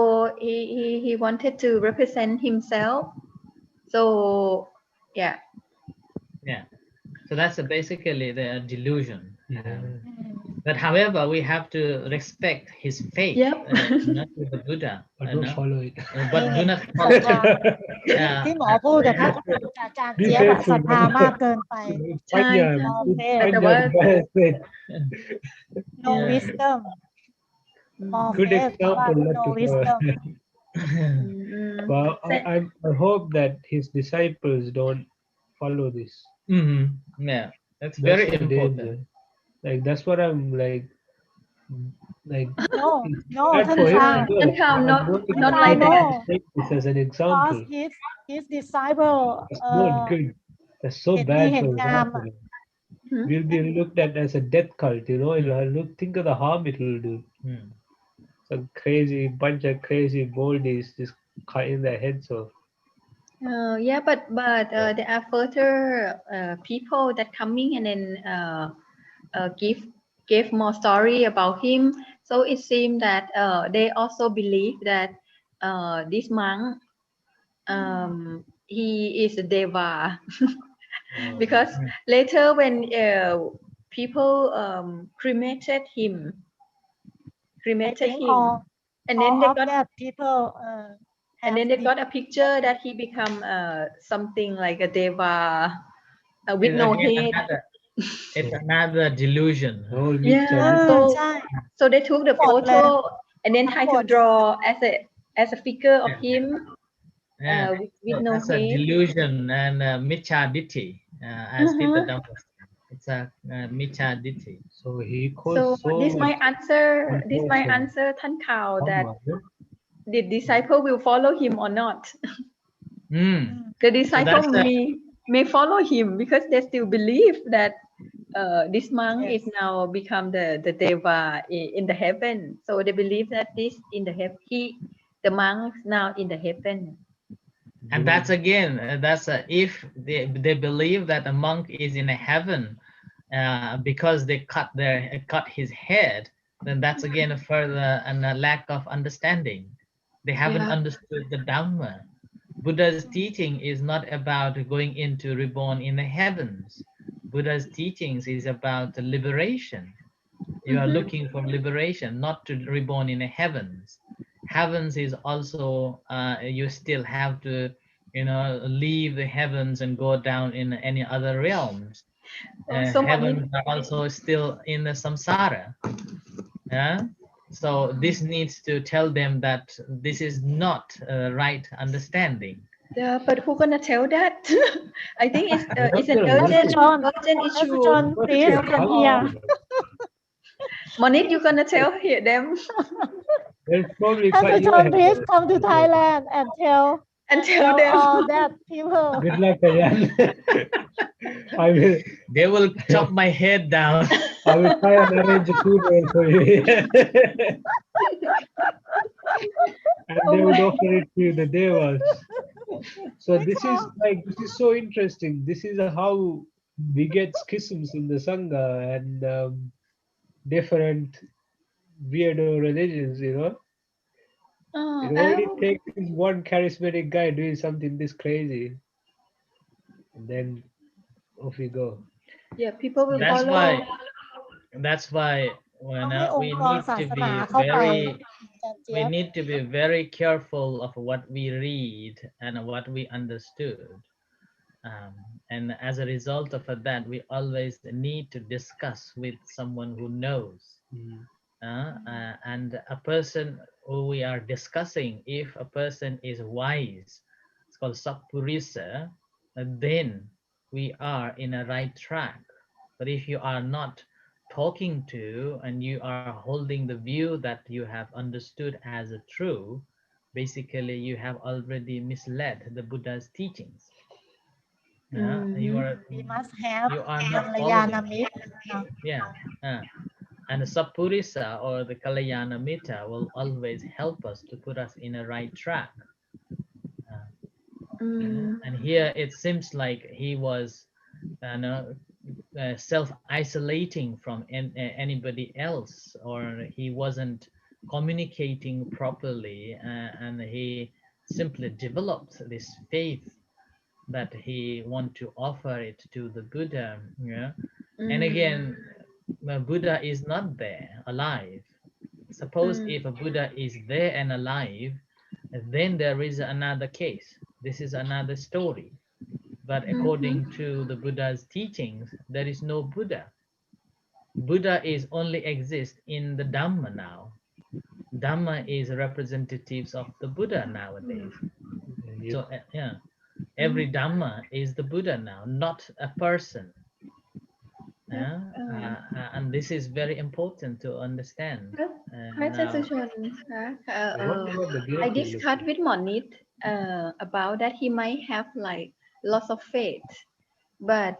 he wanted to represent himself. So yeah. Yeah. So that's basically the delusion. yeah. But however, we have to respect his faith, Yep. not with the Buddha, But don't follow it. but do นี่ not ศรัท follow ธา it. ที่หมอพูดกับท่านอาจารย์ Be เจี๊ยบอะศ careful. รัทธามากเกินไป ใช่ใช่ Mom แต่ว่า no Yeah. wisdom more Good faith but example, not no to wisdom Well, I hope that his disciples don't follow this. Yeah, that's That's very the important. danger. Like that's what I'm like no it's no bad ท่าน for him ชา to do it. ท่านข่าว I'm not not I like that. take this as an because example. his disciple It's not good. That's so เห็นดี bad เห็น for his งามอะ offering. We'll be looked at as a death cult, you know. Think of the harm it will do. Some crazy bunch of crazy boldies just cutting their heads off. Yeah, but there are further people that coming and then give more story about him. So it seems that they also believe that this monk he is a deva because later when people cremated him I think and then they all of got that people and have then they got a picture that he become something like a deva with It's no again head. it's another delusion. Whole Yeah, so they took the หมดเลย photo and then try to draw as a figure of him Yeah. with So no that's a head. delusion and miccha ditti, as Thitadhammo said. It's a miccha ditti. So he So caused so this my much answer ท่านข่าว that harm. the disciple will follow him or not. The disciple that's may follow him because they still believe that this monk Yes. is now become the deva in the heaven. So they believe that this in the heaven the monk now in the heaven. And that's again if they believe that a monk is in a heaven because they cut his head, then that's again a further and a lack of understanding. They haven't understood the Dhamma. Buddha's teaching is not about going into reborn in the heavens. Buddha's teachings is about liberation. You are looking for liberation, not to reborn in the heavens. Heavens is also you still have to leave the heavens and go down in any other realms. So Heavens are also still in the samsara. Yeah. So this needs to tell them that this is not right understanding. yeah, but who gonna tell that? I think it's an urgent issue. John, please Tell them come all. here. Monit, you gonna tell them They'll probably Pastor cut your John, head please off. come to Thailand and tell tell them. all that people. Good luck, Ayan. They will chop my head down. I will try and arrange a funeral for you. And they would offer it to the devas. So this is so interesting. This is how we get schisms in the Sangha and different weirdo religions, you know. It only takes one charismatic guy doing something this crazy, and then off we go. Yeah, people will That's follow. That's why when ต้องให้อง we ค์กร need ศา to สนา be เข้าไป very อาจารย์เจี๊ we ยบ need to be very careful of what we read and what we understood. And as a result of that, we always need to discuss with someone who knows. And a person who we are discussing, if a person is wise, it's called sappurisa, then we are in a right track. But if you are not talking to and you are holding the view that you have understood as a true, basically you have already misled the Buddha's teachings. Yeah, we must have you are not Kalyana following. Mitta. Yeah, and the Sappurisa or the Kalyana Mitta will always help us to put us in a right track. And here it seems like he was self-isolating from anybody else, or he wasn't communicating properly, and he simply developed this faith that he want to offer it to the Buddha. Yeah, and again, Buddha is not there alive. Suppose if a Buddha is there and alive, then there is another case. This is another story. But according to the Buddha's teachings, there is no Buddha. Buddha is only exist in the Dhamma now. Dhamma is representatives of the Buddha nowadays. So every Dhamma is the Buddha now, not a person. And this is very important to understand. พระอาจารย์สุชนคะ I discussed with Monit about that he might have like lots of faith, but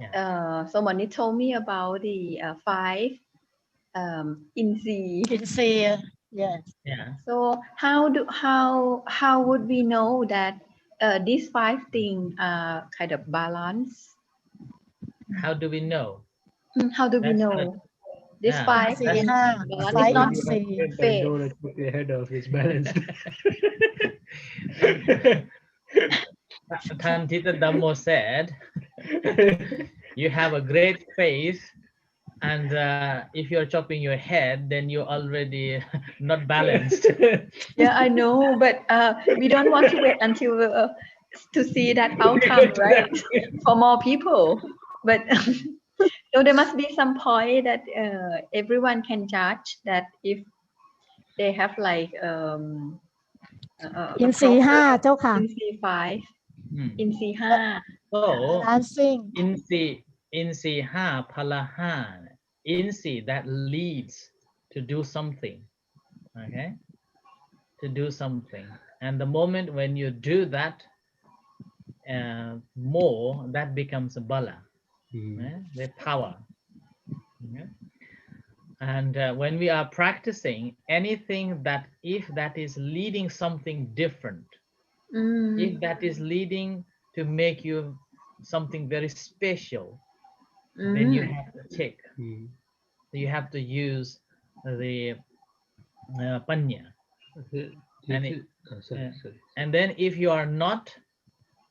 so Monit told me about the 5 Insiya, yes. Yeah. So how would we know that these 5 things are kind of balanced? How do we know? How do we That's know? This yeah, 5 Insiya, balance is not faith. The head of is balanced. Tan Thitadhammo said, you have a great faith, and if you're chopping your head, then you're already not balanced. Yeah, I know, but we don't want to wait until to see that outcome, right? For more people, but so there must be some point that everyone can judge that if they have like Insiya 5 เจ้าค่ะ Insi 5 Insi 5 So dancing Insi ha palaha, Insi that leads to do something, okay, to do something, and the moment when you do that more, that becomes a bala, the power. Okay? And when we are practicing anything that if that is leading something different, if that is leading to make you something very special, then you have to check. You have to use the panya. And then if you are not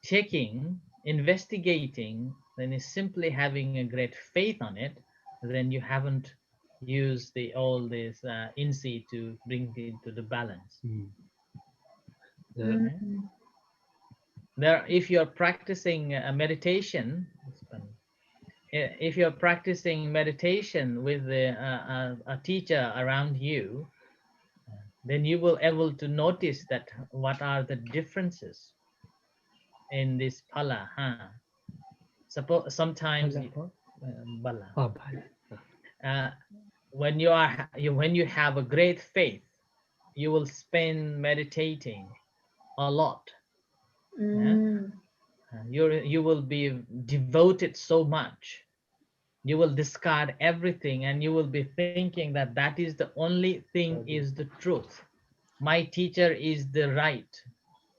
checking, investigating, then it's simply having a great faith on it, then you haven't used all this insi to bring it into the balance. There, if you're practicing meditation, if you're practicing meditation with a teacher around you, then you will able to notice that what are the differences in this pala. Suppose sometimes bala. When you have a great faith, you will spend meditating a lot. You will be devoted so much. You will discard everything, and you will be thinking that that is the only thing is the truth. My teacher is the right.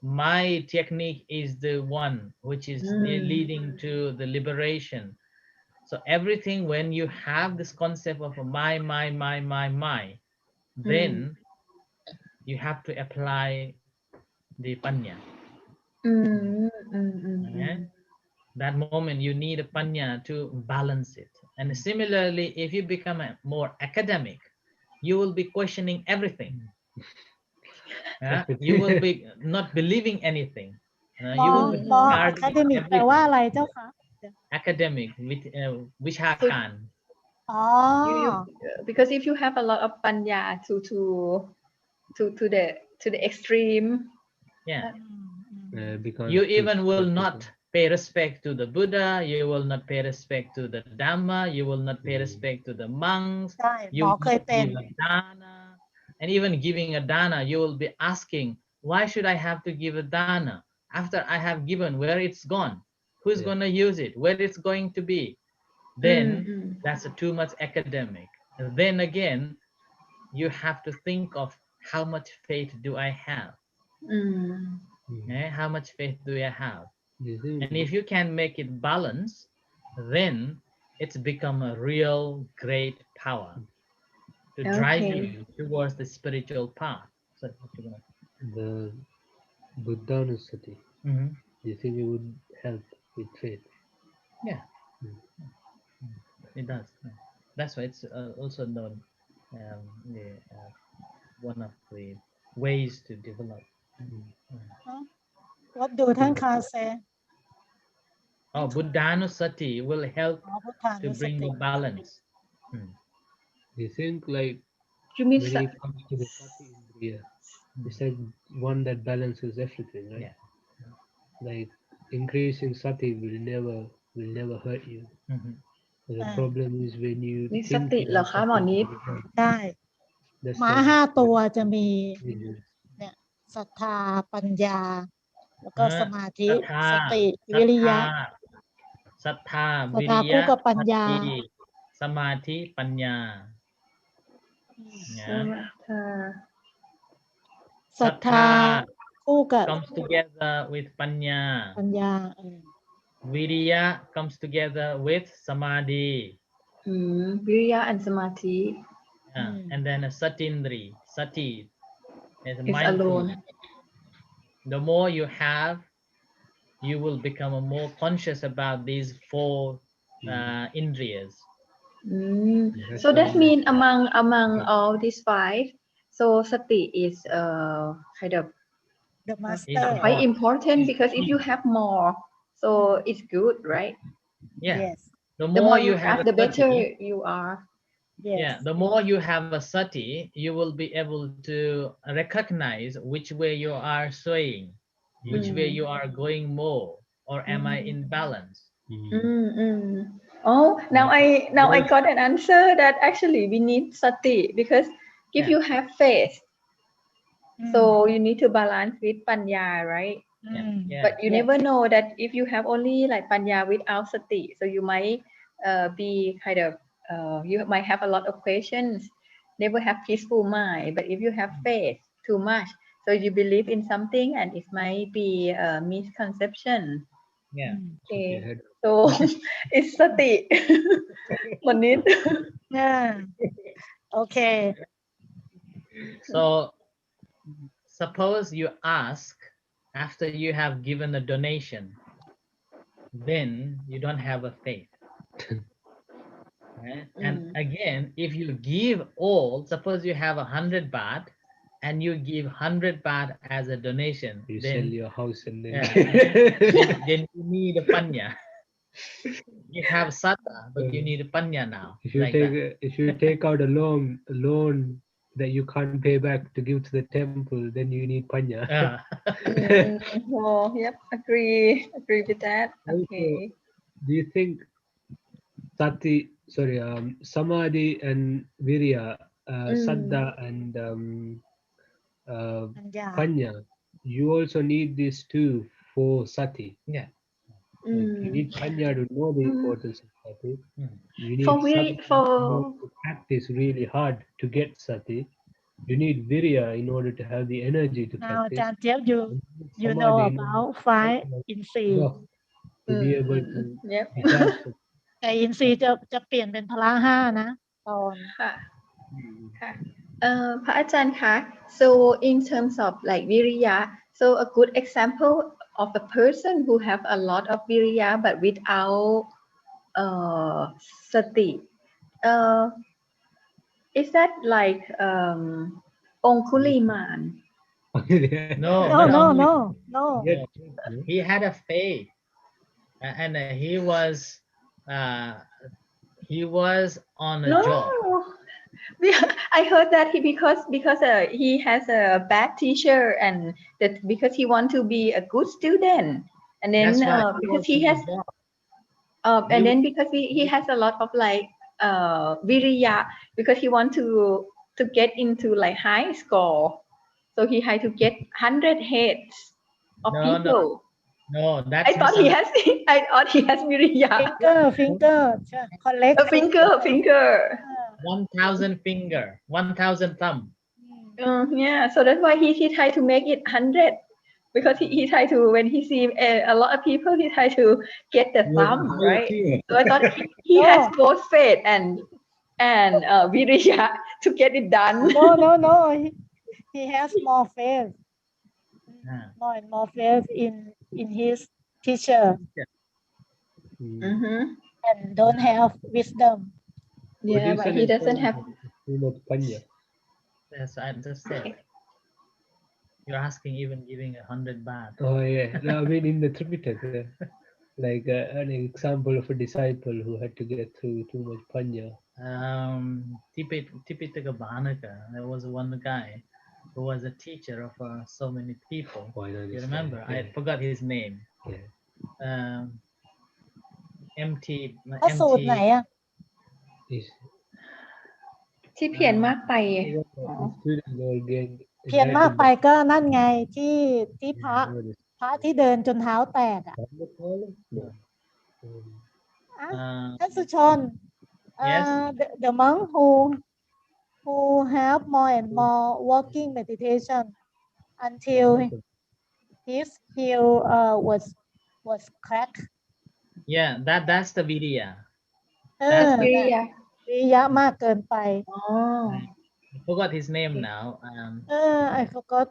My technique is the one which is leading to the liberation. So everything, when you have this concept of my, then you have to apply the panya. Okay? That moment you need a panya to balance it. And similarly, if you become more academic, you will be questioning everything. You will be not believing anything. You will be more academic แปลว่าอะไรเจ้าคะ academic with วิชาการ because if you have a lot of panya to the extreme, you even will not pay respect to the Buddha, you will not pay respect to the Dhamma, you will not pay respect to the monks, ใช่หม you อ will เคย not เป็น give a dana, and even giving a dana, you will be asking, why should I have to give a dana? After I have given, where it's gone? Who's Yeah. going to use it? Where it's going to be? Then that's too much academic. And then again, you have to think of how much faith do I have? How much faith do I have? Do you think And if you can make it balanced, then it's become a real great power to drive Okay. you towards the spiritual path. So, the Buddhanusati, Mhm. do you think it would help with faith? Yeah, it does. Yeah. That's why it's also known the, one of the ways to develop. What do ท่านคา say Oh, Buddhanusati will help อ๋อพุทธา to นุส bring ติ the balance. Do you think like You mean when it comes to the Sati indriya, it's like one that balances everything, right? Yeah. Like increasing Sati will never hurt you. But the problem is when you นี่ส think ติ you เหรอ have คะหมอ Sati, นิด ได้ that's ม้า when 5 ตัวจะมี dangerous. เนี่ยศรัทธาปัญญา แล้วก็ Huh? สมาธิ Sattha, สติ วิริยะ Sattha, ศรัทธา Viriya, คู่กับปัญญา Sati, Samadhi, Panya. ส Yeah. มาธา ศรัทธา คู่กับ comes together with Panya. ปัญญา Viriya comes together with Samadhi. วิริยะ and สมาธิ Yeah. And then a Satindri, Sati is is mindful. alone. The more you have, you will become more conscious about these four indriyas. That's So that why means among all these 5, so sati is kind of the Is master quite important is because if key. you have more, so it's good, right? Yeah. yes The The more more you you have have, a the better sati, you are. yes yeah, the more you have a sati, you will be able to recognize which way you are swaying, which way you are going more, or am I in balance? Oh, now I got an answer that actually we need sati because if Yeah. you have faith, so you need to balance with panya, right? Yeah. But you Yes. never know that if you have only like panya without sati, so you might be kind of you might have a lot of questions, never have peaceful mind. But if you have faith too much, so you believe in something and it might be a misconception. Yeah. Okay, your head. so it's sati. Manit. yeah okay So suppose you ask after you have given a donation, then you don't have a faith. Right? And again, if you give all, suppose you have 100 baht and you give 100 baht as a donation, You then, sell your house and then then you need a panya. You have sata, but you need a panya now. if you take out a loan that you can't pay back to give to the temple, then you need panya. Oh, yep, agree with that. Okay. Do you think samadhi and virya, saddha and panya, you also need these two for sati. Yeah. Like you need panya to know the importance of sati. You need For saddha to practice really hard to get sati. You need virya in order to have the energy to now practice. อาจารย์เจี๊ยบ you know Samadhi in about order 5 อินทรีย์ to be able to Yep. detach the แต่อินทรีย์จะเปลี่ยนเป็นพละ5 นะตอน ค่ะค่ะพระอาจารย์คะ so in terms of like viriya, so a good example of a person who have a lot of viriya but without sati, is that like Ongkuliman? No, no not no only- no no He had a faith, and he was on a No, job. I heard that because he has a bad teacher and that because he want to be a good student, and then That's why because he has and then because he has a lot of like viriya, because he want to get into like high score, so he had to get 100 heads of No, people. no, I that's thought he has I thought he has viriya. finger collect Finger. 1,000 finger, 1,000 thumb. Yeah, so that's why he tried to make it 100, because he tried to, when he see a lot of people, he tried to get the thumb, right? So I thought he has No. both faith and viriya to get it done. No. He has more faith. Ah. More faith in his teacher Mm-hmm. and don't have wisdom. Yeah, but he doesn't have. Too much panya. Yes, I just said. You're asking even giving 100 baht. Oh yeah, no, I mean in the Tripitaka, like an example of a disciple who had to get through too much panya. Tipitaka Bhanaka, there was one guy who was a teacher of so many people. Oh, I know You this remember? guy, I forgot his name. Yeah. MT พระสูตรไหนอ่ะ Is ที่เพียนมากไป the students all gained เพียรมากไปก็นั่นไงที่พระที่เดินจนเท้าแตกอ่ะ No. ท่านสุชน Yes. the monk who have more and more walking meditation until his heel was cracked. Yeah, that's the Vidya. วิริยะมากเกินไป I forgot his name now. I forgot.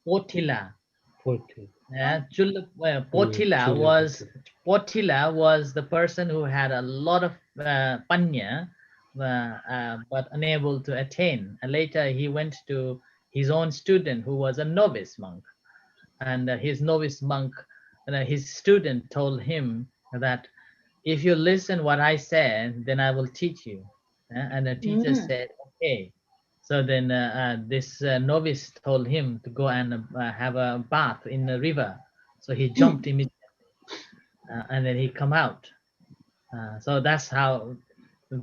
Potila. Potila. Potila was the person who had a lot of panya, but unable to attain. And later he went to his own student who was a novice monk, and his novice monk, his student told him that if you listen what I said, then I will teach you. And the teacher said, okay. So then this novice told him to go and have a bath in the river. So he jumped immediately, and then he come out. So that's how,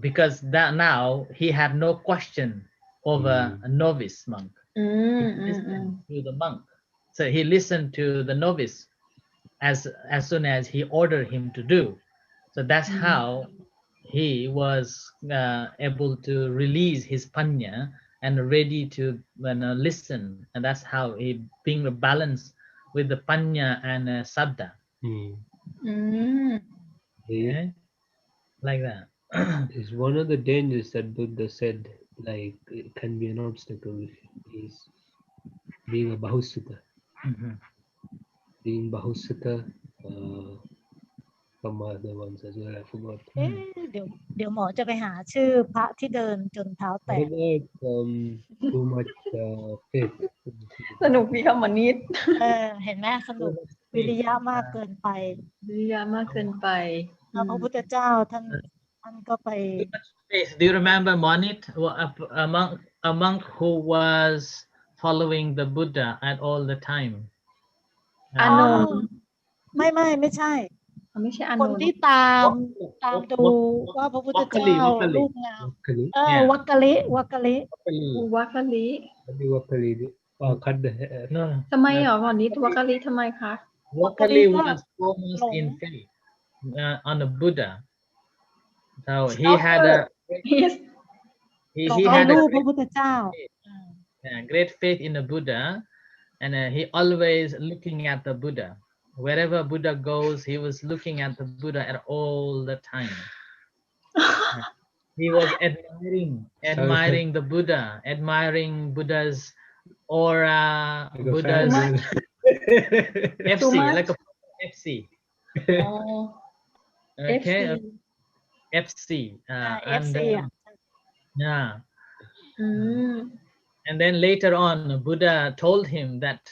because that now he had no question over a novice monk. He listened to the monk. So he listened to the novice as soon as he ordered him to do. So that's how he was able to release his panya and ready to listen. And that's how he being a balance with the panya and sabda. Okay? Like that. Is one of the dangers that Buddha said, like it can be an obstacle, is being a bahusutta. Being bahusutta, some other ones as well, I forgot. เดี๋ยวหมอจะไปหาชื่อพระที่เดินจนเท้าแต What ก about too much faith? สนุกดีค่ะหมอนิด เห็นไหมสนุกวิริยะมากเกินไป วิริยะมากเกินไป พระพุทธเจ้าท่านก็ไป Do you remember Monit, a monk who was following the Buddha at all the time? อานนท์ ไม่ใช่ ไม่ใช่อาน คน นท์ ที่ตามดูว่าพระพุทธเจ้ารูปงามวักกะลิ วัคคลิ No. ทำไมหรอหมอนิดวัคคลิทำไมคะ Wakali was foremost in faith on the Buddha. So he had a he had a พระพุทธเจ้า great faith in the Buddha, and he always looking at the Buddha. Wherever Buddha goes, he was looking at the Buddha at all the time. He was admiring the Buddha, admiring Buddha's aura, Buddha's FC, like a FC. Okay, FC. Yeah. And then later on, Buddha told him that,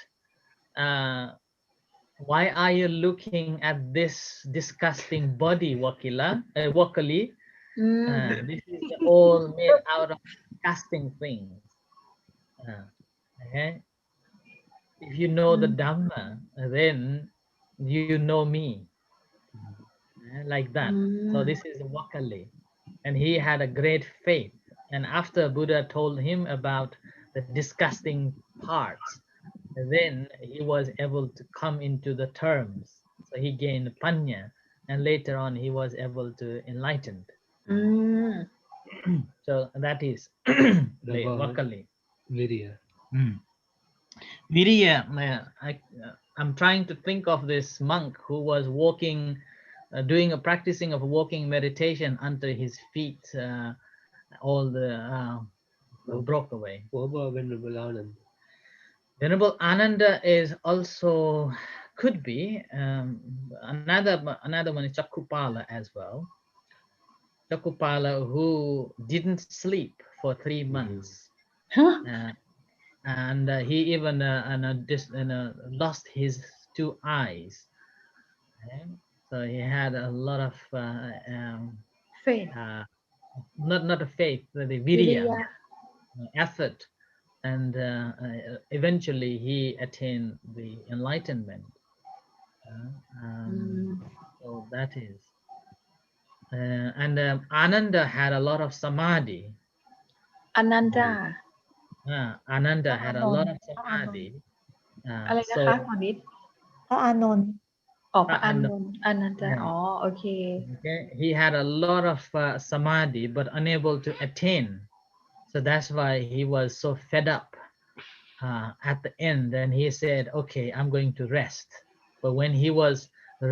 why are you looking at this disgusting body, Wakali? This is all made out of disgusting things. Okay. If you know the Dhamma, then you know me, like that. So Mm. this is Vakali, and he had a great faith. And after Buddha told him about the disgusting parts, then he was able to come into the terms. So he gained panya, and later on he was able to enlighten. Mm. So that is the About Vakali. Virya. Mm. Viriya, I'm trying to think of this monk who was walking, doing a practicing of walking meditation under his feet. All the broke away. What about Venerable Anand? Venerable Ananda is also could be another one is Chakupala as well. Chakupala who didn't sleep for 3 months. Huh? And he even lost his 2 eyes. Okay? So he had a lot of Faith. not a faith, the virya, Viriya. effort, and eventually he attained the enlightenment. Mm. So that is, and Ananda had a lot of samadhi. Ananda. Ananda had a lot of พระอานนท์ samadhi. อะไรนะ So คะคุณนิด พระอานนท์ อ๋อพระอานนท์อนันตา Yeah. อ๋อโอเค Okay, he had a lot of samadhi but unable to attain, so that's why he was so fed up at the end, and he said, okay, I'm going to rest. But when he was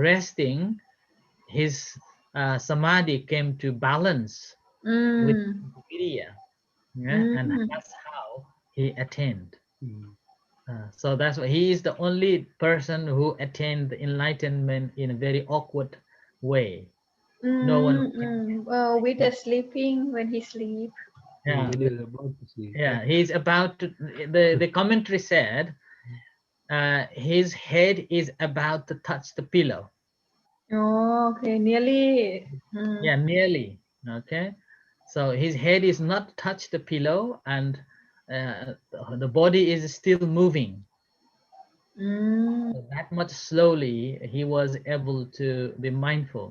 resting, his samadhi came to balance อื with ม virya, อื yeah? And ม that's how he attained. Mm. So that's why he is the only person who attained the enlightenment in a very awkward way. อื No ม one อืม well with the sleeping when he sleep Yeah, When he was about to sleep. yeah, he's about to. The commentary said, his head is about to touch the pillow. อ๋อโอเค nearly อืม Yeah, nearly. Okay, so his head is not touch the pillow, and the body is still moving. อืม So that much slowly, he was able to be mindful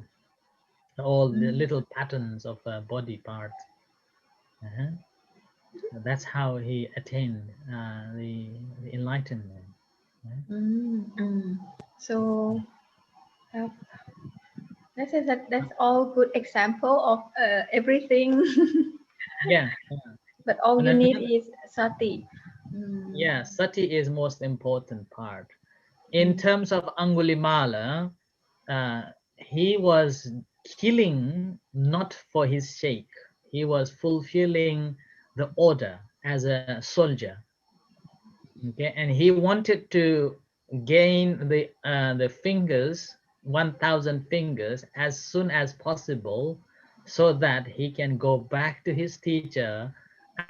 all the little patterns of body parts. Uh-huh. So that's how he attained the enlightenment. อืมอืม so that's all good example of everything Yeah, but all and you need another, is sati อืม yeah, sati is most important part. In terms of Angulimala, he was killing not for his sake. He was fulfilling the order as a soldier. Okay, and he wanted to gain the fingers, 1,000 fingers, as soon as possible, so that he can go back to his teacher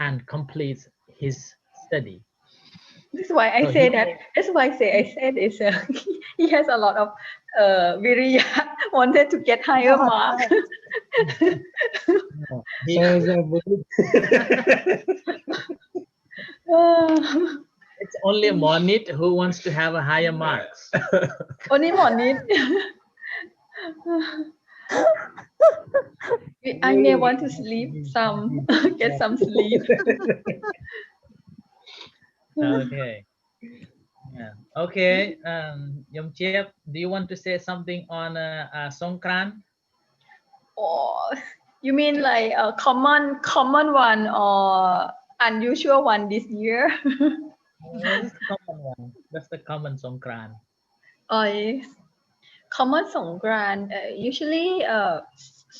and complete his study. That's why I So say he that. That's why I said is he has a lot of viriya, wanted to get higher mark. he, it's only Monit who wants to have a higher marks. Only morning. I may want to sleep some, get some sleep. Okay. Yeah. Okay. Yom Chiep, do you want to say something on Songkran? Oh, you mean like a common one or unusual one this year? That's the common one. That's the common Songkran. Oh yes. Common Songkran. Usually,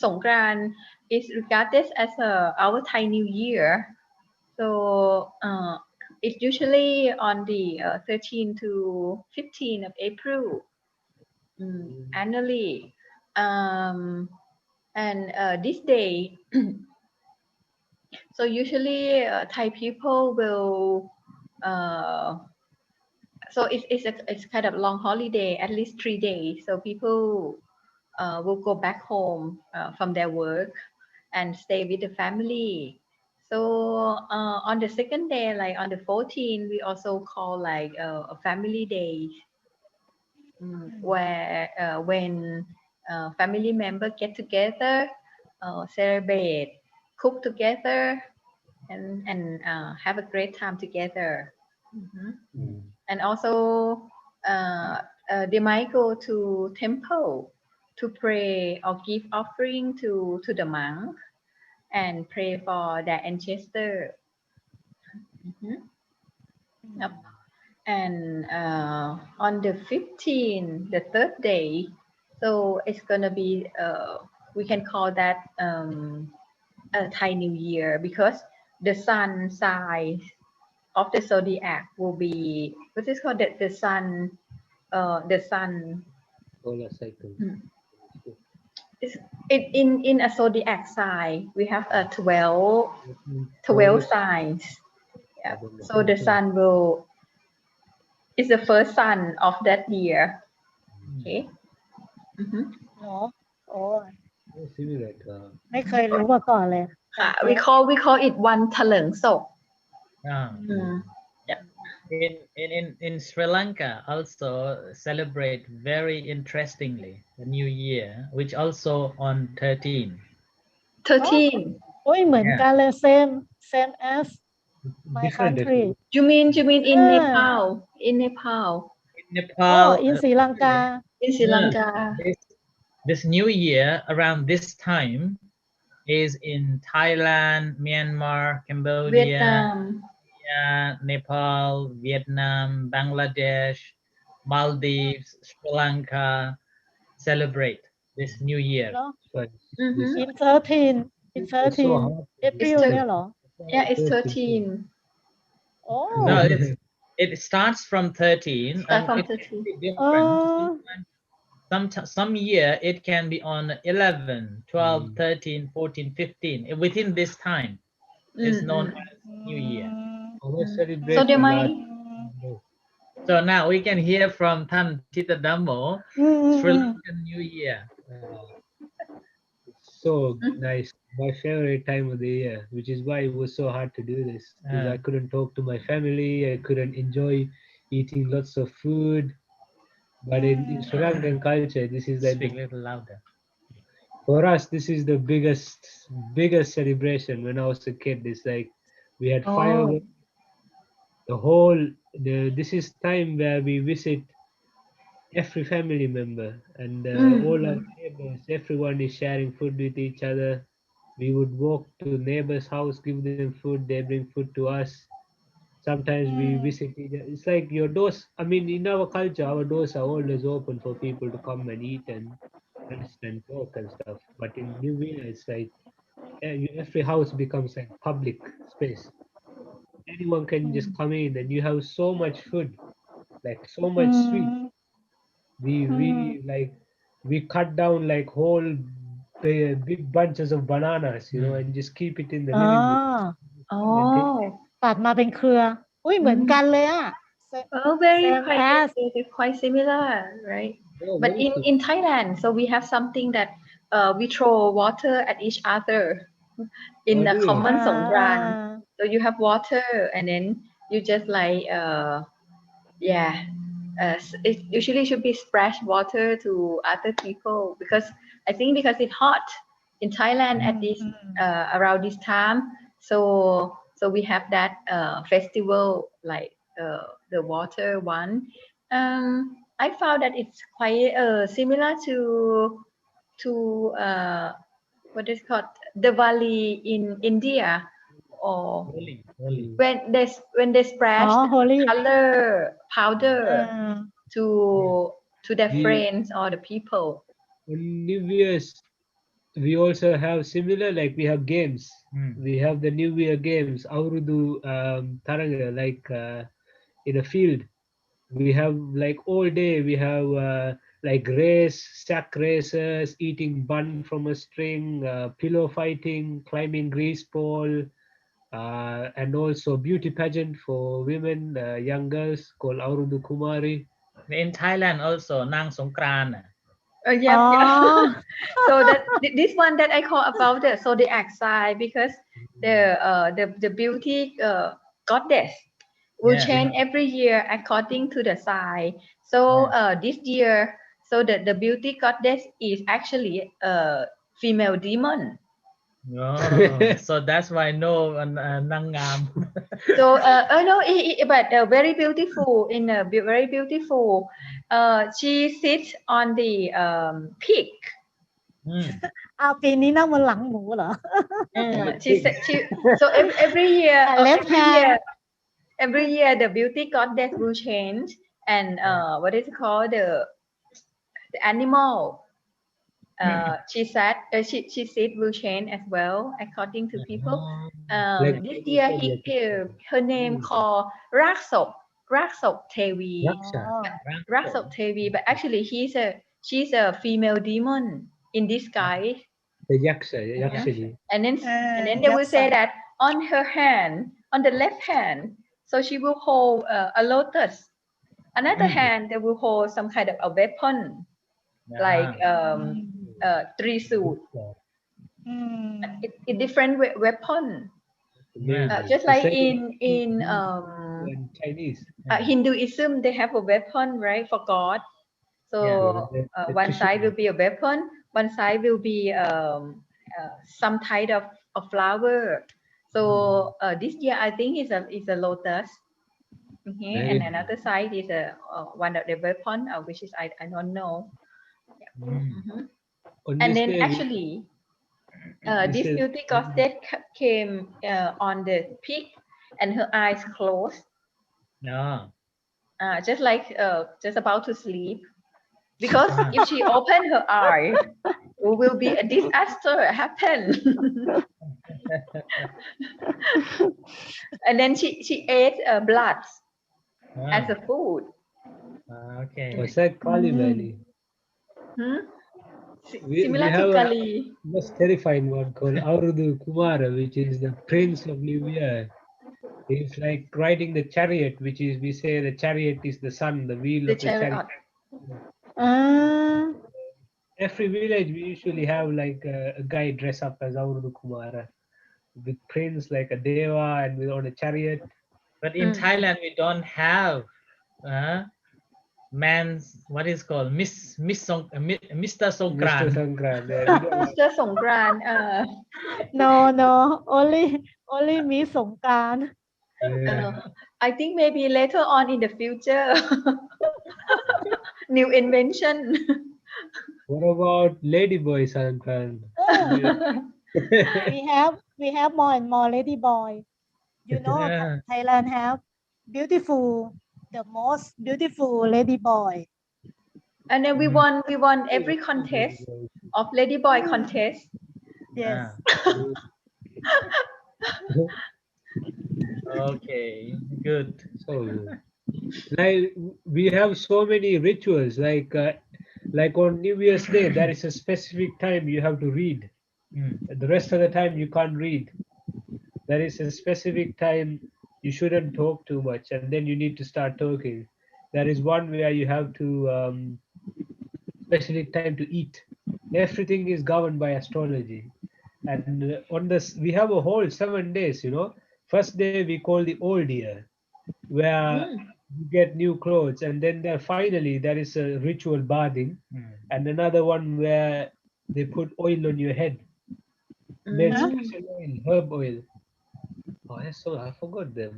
Songkran is regarded as our Thai New Year. So it's usually on the 13 to 15 of April annually. And this day, so usually Thai people will, so it's kind of long holiday, at least 3 days. So people will go back home from their work and stay with the family. So on the second day, like on the 14th, we also call like a family day. where when family members get together, celebrate, cook together, and have a great time together. And also, they might go to temple to pray or give offering to the monk and pray for their ancestor. Yep. And on the 15th, the third day, so it's gonna be we can call that a Thai New Year, because the sun sign of the zodiac will be what is called the sun. The sun Solar cycle. is in a zodiac sign. We have a 12 Taurus. signs. Yeah. I don't know. So the sun will is the first sun of that year. Okay. เนาะโอ้ย Oh, similar. ไม่เคยรู้มาก่อนเลย ค่ะ we call it วันเถลิงศก In Sri Lanka also celebrate very interestingly the New Year, which also on 13. 13 โอ้ยเหมือนกันเลย same as my Different. country you mean in Yeah. Nepal In oh Nepal, in Sri Lanka in Sri Lanka this New Year around this time is in Thailand, Myanmar, Cambodia, Vietnam Nepal, Vietnam, Bangladesh, Maldives, Sri Lanka celebrate this New Year. เนาะ But in 13 in it's so 13 hard. April เนี่ยเหรอ yeah it's 13 โอ้ No, it starts from 13 Start and from it can 13 be different. Some year it can be on 11, 12, 13, 14, 15. Within this time is known as New Year. Our celebration So they might- last- So now we can hear from Tan Thitadhammo, Sri Lankan New Year. It's so nice. My favorite time of the year, which is why it was so hard to do this. Because I couldn't talk to my family, I couldn't enjoy eating lots of food. But in Sri Lankan culture, this is like Speak a little louder. for us, this is the biggest celebration. When I was a kid, it's like we had fireworks. This is time where we visit every family member and all our neighbors. Everyone is sharing food with each other. We would walk to neighbors' house, give them food. They bring food to us. Sometimes we visit each other. It's like your doors. I mean, in our culture, our doors are always open for people to come and eat and rest and talk and stuff. But in New Year, it's like every house becomes like public space. Anyone can just come in, and you have so much food, like so much sweet. We cut down like whole big bunches of bananas, and just keep it in the อ๋อ living room. And take it. ตัดมาเป็นเครืออุ้ยเหมือนกันเลยอ่ะ Oh, very Same as. quite similar, right? Oh, But very good. in Thailand, so we have something that we throw water at each other in Oh, a do you? common อ่า Songkran. So you have water, and then you just like yeah. It usually should be splash water to other people, because I think because it's hot in Thailand at this around this time. So we have that festival like the water one. I found that it's quite similar to what is called Diwali in India, or Holy. when they splash อ๋อ holy color powder อ่า to their The- friends or the people. On New Year's, we also have similar, like we have games. We have the New Year games, Aurudu Taranga, like in a field. We have like all day, we have like sack races, eating bun from a string, pillow fighting, climbing grease pole, and also beauty pageant for women, young girls called Aurudu Kumari. In Thailand also Nang Songkran. Yeah,อ๋อ so this one that I call about the zodiac sign, because the beauty goddess will Yeah. change every year according to the sign. So this year, so the beauty goddess is actually a female demon. Oh, so that's why no Nangam. So no, but very beautiful. Very beautiful. She sits on the pig. เอาปีนี้นั่งบนหลังหมูเหรอ She so every year Left hand. every year the beauty goddess will change, and what is it called, the animal she said she said will change as well according to people. Like This year her name called Raksok Tevi. Yaksha. Raksok Tevi, but actually she's a female demon in disguise. The Yaksha, Yakshini. And then they will say Yaksa. that on her hand, on the left hand, so she will hold a lotus. Another hand, they will hold some kind of a weapon, like Trisut. It different weapon. Just like in Chinese. Hinduism, they have a weapon, right, for God. So one side will be a weapon, one side will be some type of flower. So this year I think is a lotus. Okay, and another side is a one of the weapon, which is I don't know. On And this then day, actually, this beauty goddess came on the pig, and her eyes closed, just like just about to sleep. Because if she open her eye, will be a disaster happen. And then she ate blood as a food. Okay. was that Kali Valley? Similar to have Kali. a most terrifying one called Aurudu Kumara, which is the prince of New Year. He's like riding the chariot, which is, we say the chariot is the sun, the wheel The of the chariot. Ah, Every village we usually have like a guy dress up as Aurudu Kumara with prince like a deva and with on a chariot. But in Thailand we don't have man's what is called Mr. Mr. Songkran. Sankran. We don't have- Mr. Songkran. no, only me Songkran. I think maybe later on in the future, new invention. What about Ladyboy Sankran? We have more and more lady boy. You know, Thailand have the most beautiful lady boy. And then we won every contest of Ladyboy contest. Yes. Okay, good. So, like we have so many rituals. Like on New Year's Day, there is a specific time you have to read. The rest of the time you can't read. There is a specific time you shouldn't talk too much, and then you need to start talking. There is one where you have to specific time to eat. Everything is governed by astrology, and on this we have a whole 7 days. You know, first day we call the old year, where you get new clothes, and then finally there is a ritual bathing, and another one where they put oil on your head. There's special oil, herb oil. Oh, I forgot them.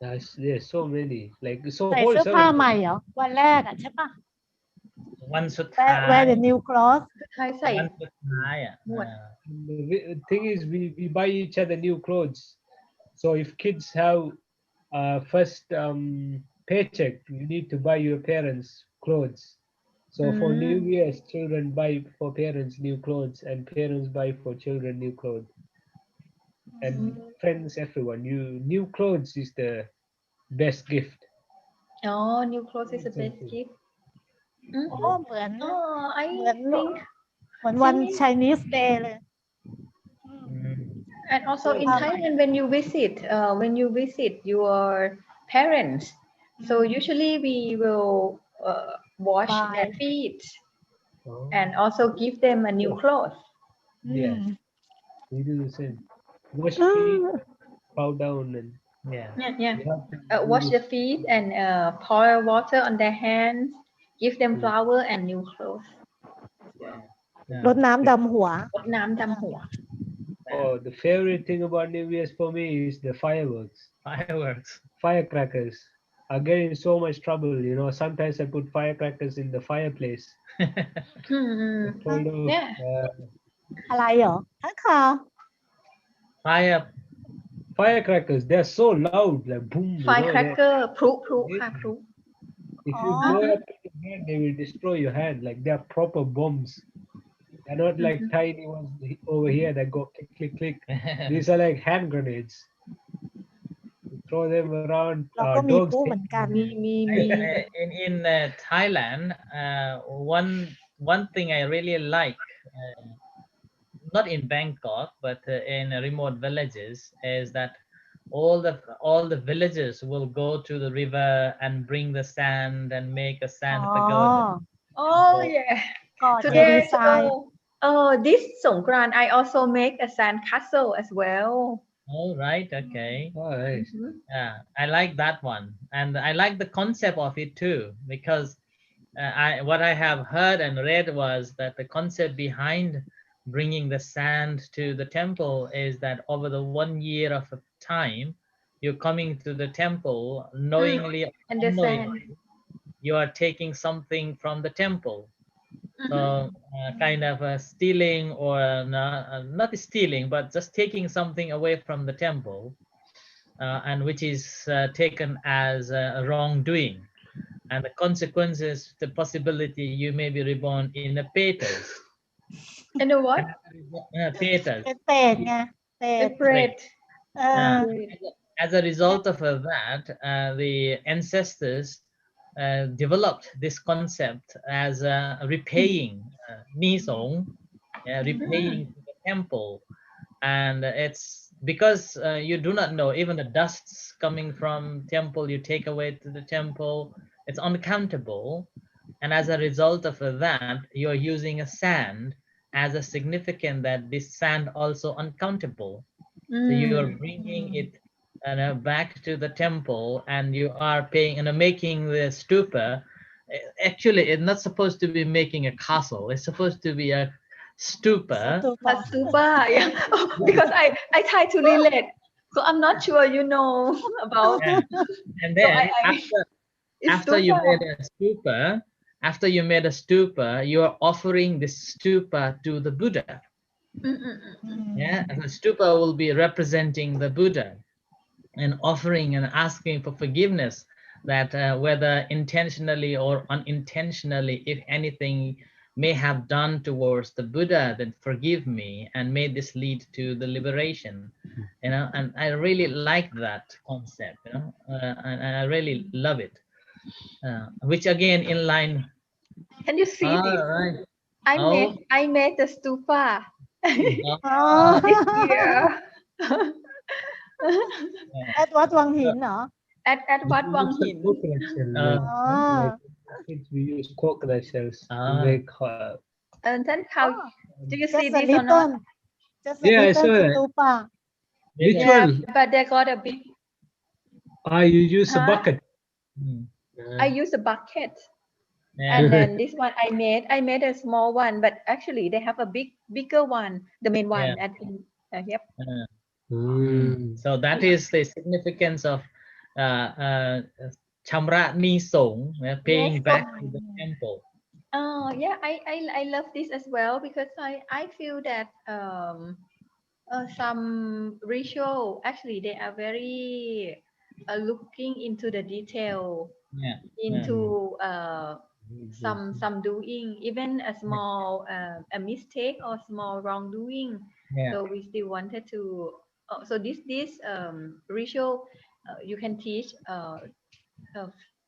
There's so many. Like so ใส่ whole เสื้อผ้า 7 ใหม่เหรอวันแรกอ่ะใช่ปะ วันสุดท้าย wear the new clothes ใส่ วันสุดท้ายอ่ะ The thing is, we buy each other new clothes. So if kids have first paycheck, you need to buy your parents clothes. So for New Year's, children buy for parents new clothes, and parents buy for children new clothes. And friends, everyone, new clothes is the best gift. Oh, new clothes is the best gift. โอ้เหมือน I เหมือน think เหมือนวัน Chinese Day เลย and also in Thailand when you visit your parents, so usually we will wash their feet and also give them a new clothes. Yes, we do the same. Wash feet, bow down, and Yeah. Yeah. You have to do Wash this. the feet and pour water on their hands. Give them Mm. flower and new clothes. Yeah. รดน้ำดำหัว รดน้ำดำหัว Oh, the favorite thing about New Year's for me is the fireworks. Fireworks. Firecrackers. I get in so much trouble, you know. Sometimes I put firecrackers in the fireplace. I told her, Yeah. อะไรเหรอข้างคาว Fire. firecrackers, they're so loud, like boom, you know. Firecracker พลุค่ะพลุ If you blow up in your hand, they will destroy your hand. Like they're proper bombs. They're not like tiny ones over here that go click, click, click. These are like hand grenades. You throw them around. เราก็มี Dogs ผู้ hate เหมือนกัน มี In Thailand, one thing I really like, not in Bangkok, but in remote villages, is that all the villagers will go to the river and bring the sand and make a อ๋ sand อ pagoda. Oh yeah. ก่อนจะ Today ดีไซน์ this Songkran I also make a sand castle as well. Oh, right. Okay. Oh, nice. Yeah, I like that one, and I like the concept of it too, because what I have heard and read was that the concept behind bringing the sand to the temple is that over the 1 year of time, you're coming to the temple knowingly or And the sand. unknowingly, you are taking something from the temple. So kind of stealing, or not stealing, but just taking something away from the temple, and which is taken as wrongdoing, and the consequences, the possibility you may be reborn in a fetus. And the what? Fetus. เป็นเปรตไงเปร The ต bread. เออ As a result of that, the ancestors developed this concept as repaying, nisong, repaying to the temple. And it's because you do not know, even the dusts coming from temple you take away to the temple, it's uncountable. And as a result of that, you're using a sand as a significant that this sand also uncountable. So you are bringing it back to the temple, and you are paying and making the stupa. Actually, it's not supposed to be making a castle. It's supposed to be a stupa. stupa A stupa. Yeah. Because I try to relate. So I'm not sure you know about. Yeah. And So then it's after you stupa. made a stupa, after you made a stupa, you are offering this stupa to the Buddha. Yeah, and the stupa will be representing the Buddha, and offering and asking for forgiveness, that whether intentionally or unintentionally, if anything may have done towards the Buddha, then forgive me, and may this lead to the liberation. You know, and I really like that concept, you know, and I really love it, which again in line. Can you see this? Right. I made the stupaอ๋อ this year. at วัดวังหินเหรอ at Wat Wang Hin. Coconut shell, อ๋อ like kids, we use coconut shells to make. And then how do you see just a this or not? little just a Yeah, I little saw that. stupa Which Yeah, one? but they got a big. You use a Huh? bucket. I use a bucket. Yeah. And then this one I made a small one, but actually they have a bigger one, the main one. Yeah. At yep. So that is the significance of chamra ni song, paying Yes. back to the temple. Oh yeah, I love this as well, because I feel that some ritual actually they are very looking into the detail, Yeah. into some doing, even a small a mistake or small wrongdoing. Yeah. So we still wanted to. So this ritual you can teach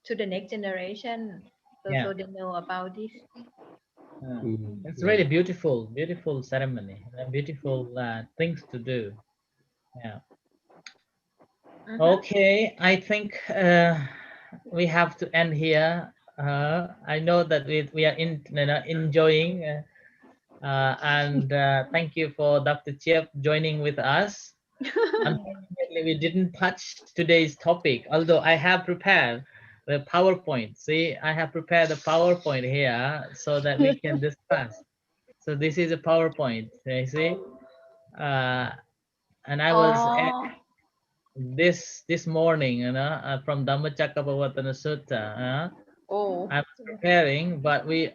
to the next generation, so Yeah. so they know about this. It's really beautiful ceremony, beautiful things to do. Yeah. Okay, I think we have to end here. I know that we are enjoying, and thank you for Dr. Chiep joining with us. Unfortunately, unfortunately, we didn't touch today's topic, although I have prepared the PowerPoint. See, I have prepared the PowerPoint here so that we can discuss. So this is a PowerPoint, you see. And I was at Oh, this morning, from Dhammacakkappavattana Sutta. oh, I was preparing, but we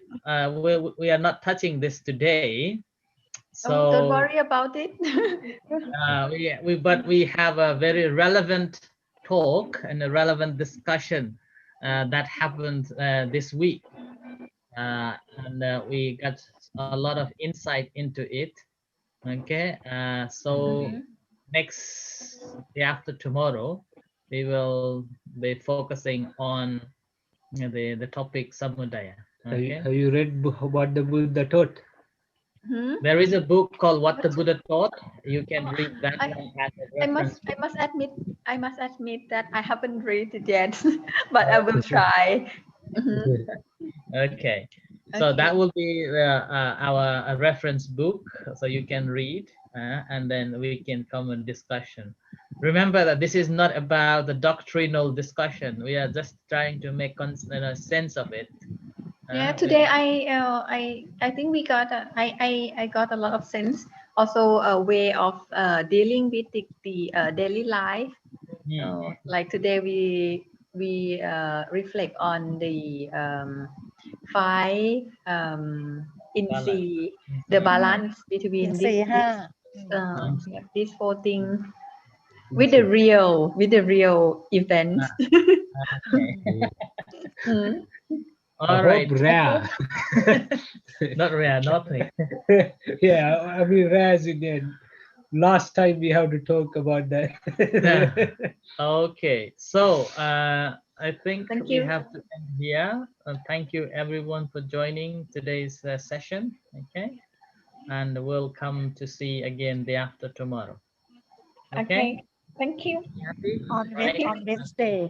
are not touching this today. oh, don't So worry about it. but we have a very relevant talk and a relevant discussion that happened this week, and we got a lot of insight into it. Okay, so Mhm. next day after tomorrow, we will be focusing on the topic samudaya. Okay, Have you read what the Buddha taught? Hmm? there is a book called What the What? Buddha Taught. You can read that I, one as a I reference. must admit that I haven't read it yet, but I will try. Mhm. Okay, so that Okay. will be our reference book, so you can read, and then we can come in discussion. Remember that this is not about the doctrinal discussion. We are just trying to make sense of it. Yeah, We today I think we got I got a lot of sense. Also, a way of dealing with the daily life. Hmm, Like today we reflect on the five balance. the Hmm, balance อิน between ทรีย์ห้า yeah, these four things Yes, sir. with the real events. okay. Mm. I All right. hope rare. Not rare, nothing. Yeah, I mean, rare as again. Last time we have to talk about that. Okay, so I think Thank we you. have to end here. Thank you everyone for joining today's session. Okay, and we'll come to see again day after tomorrow. Okay, Okay. Thank you. happy? on Right. on Wednesday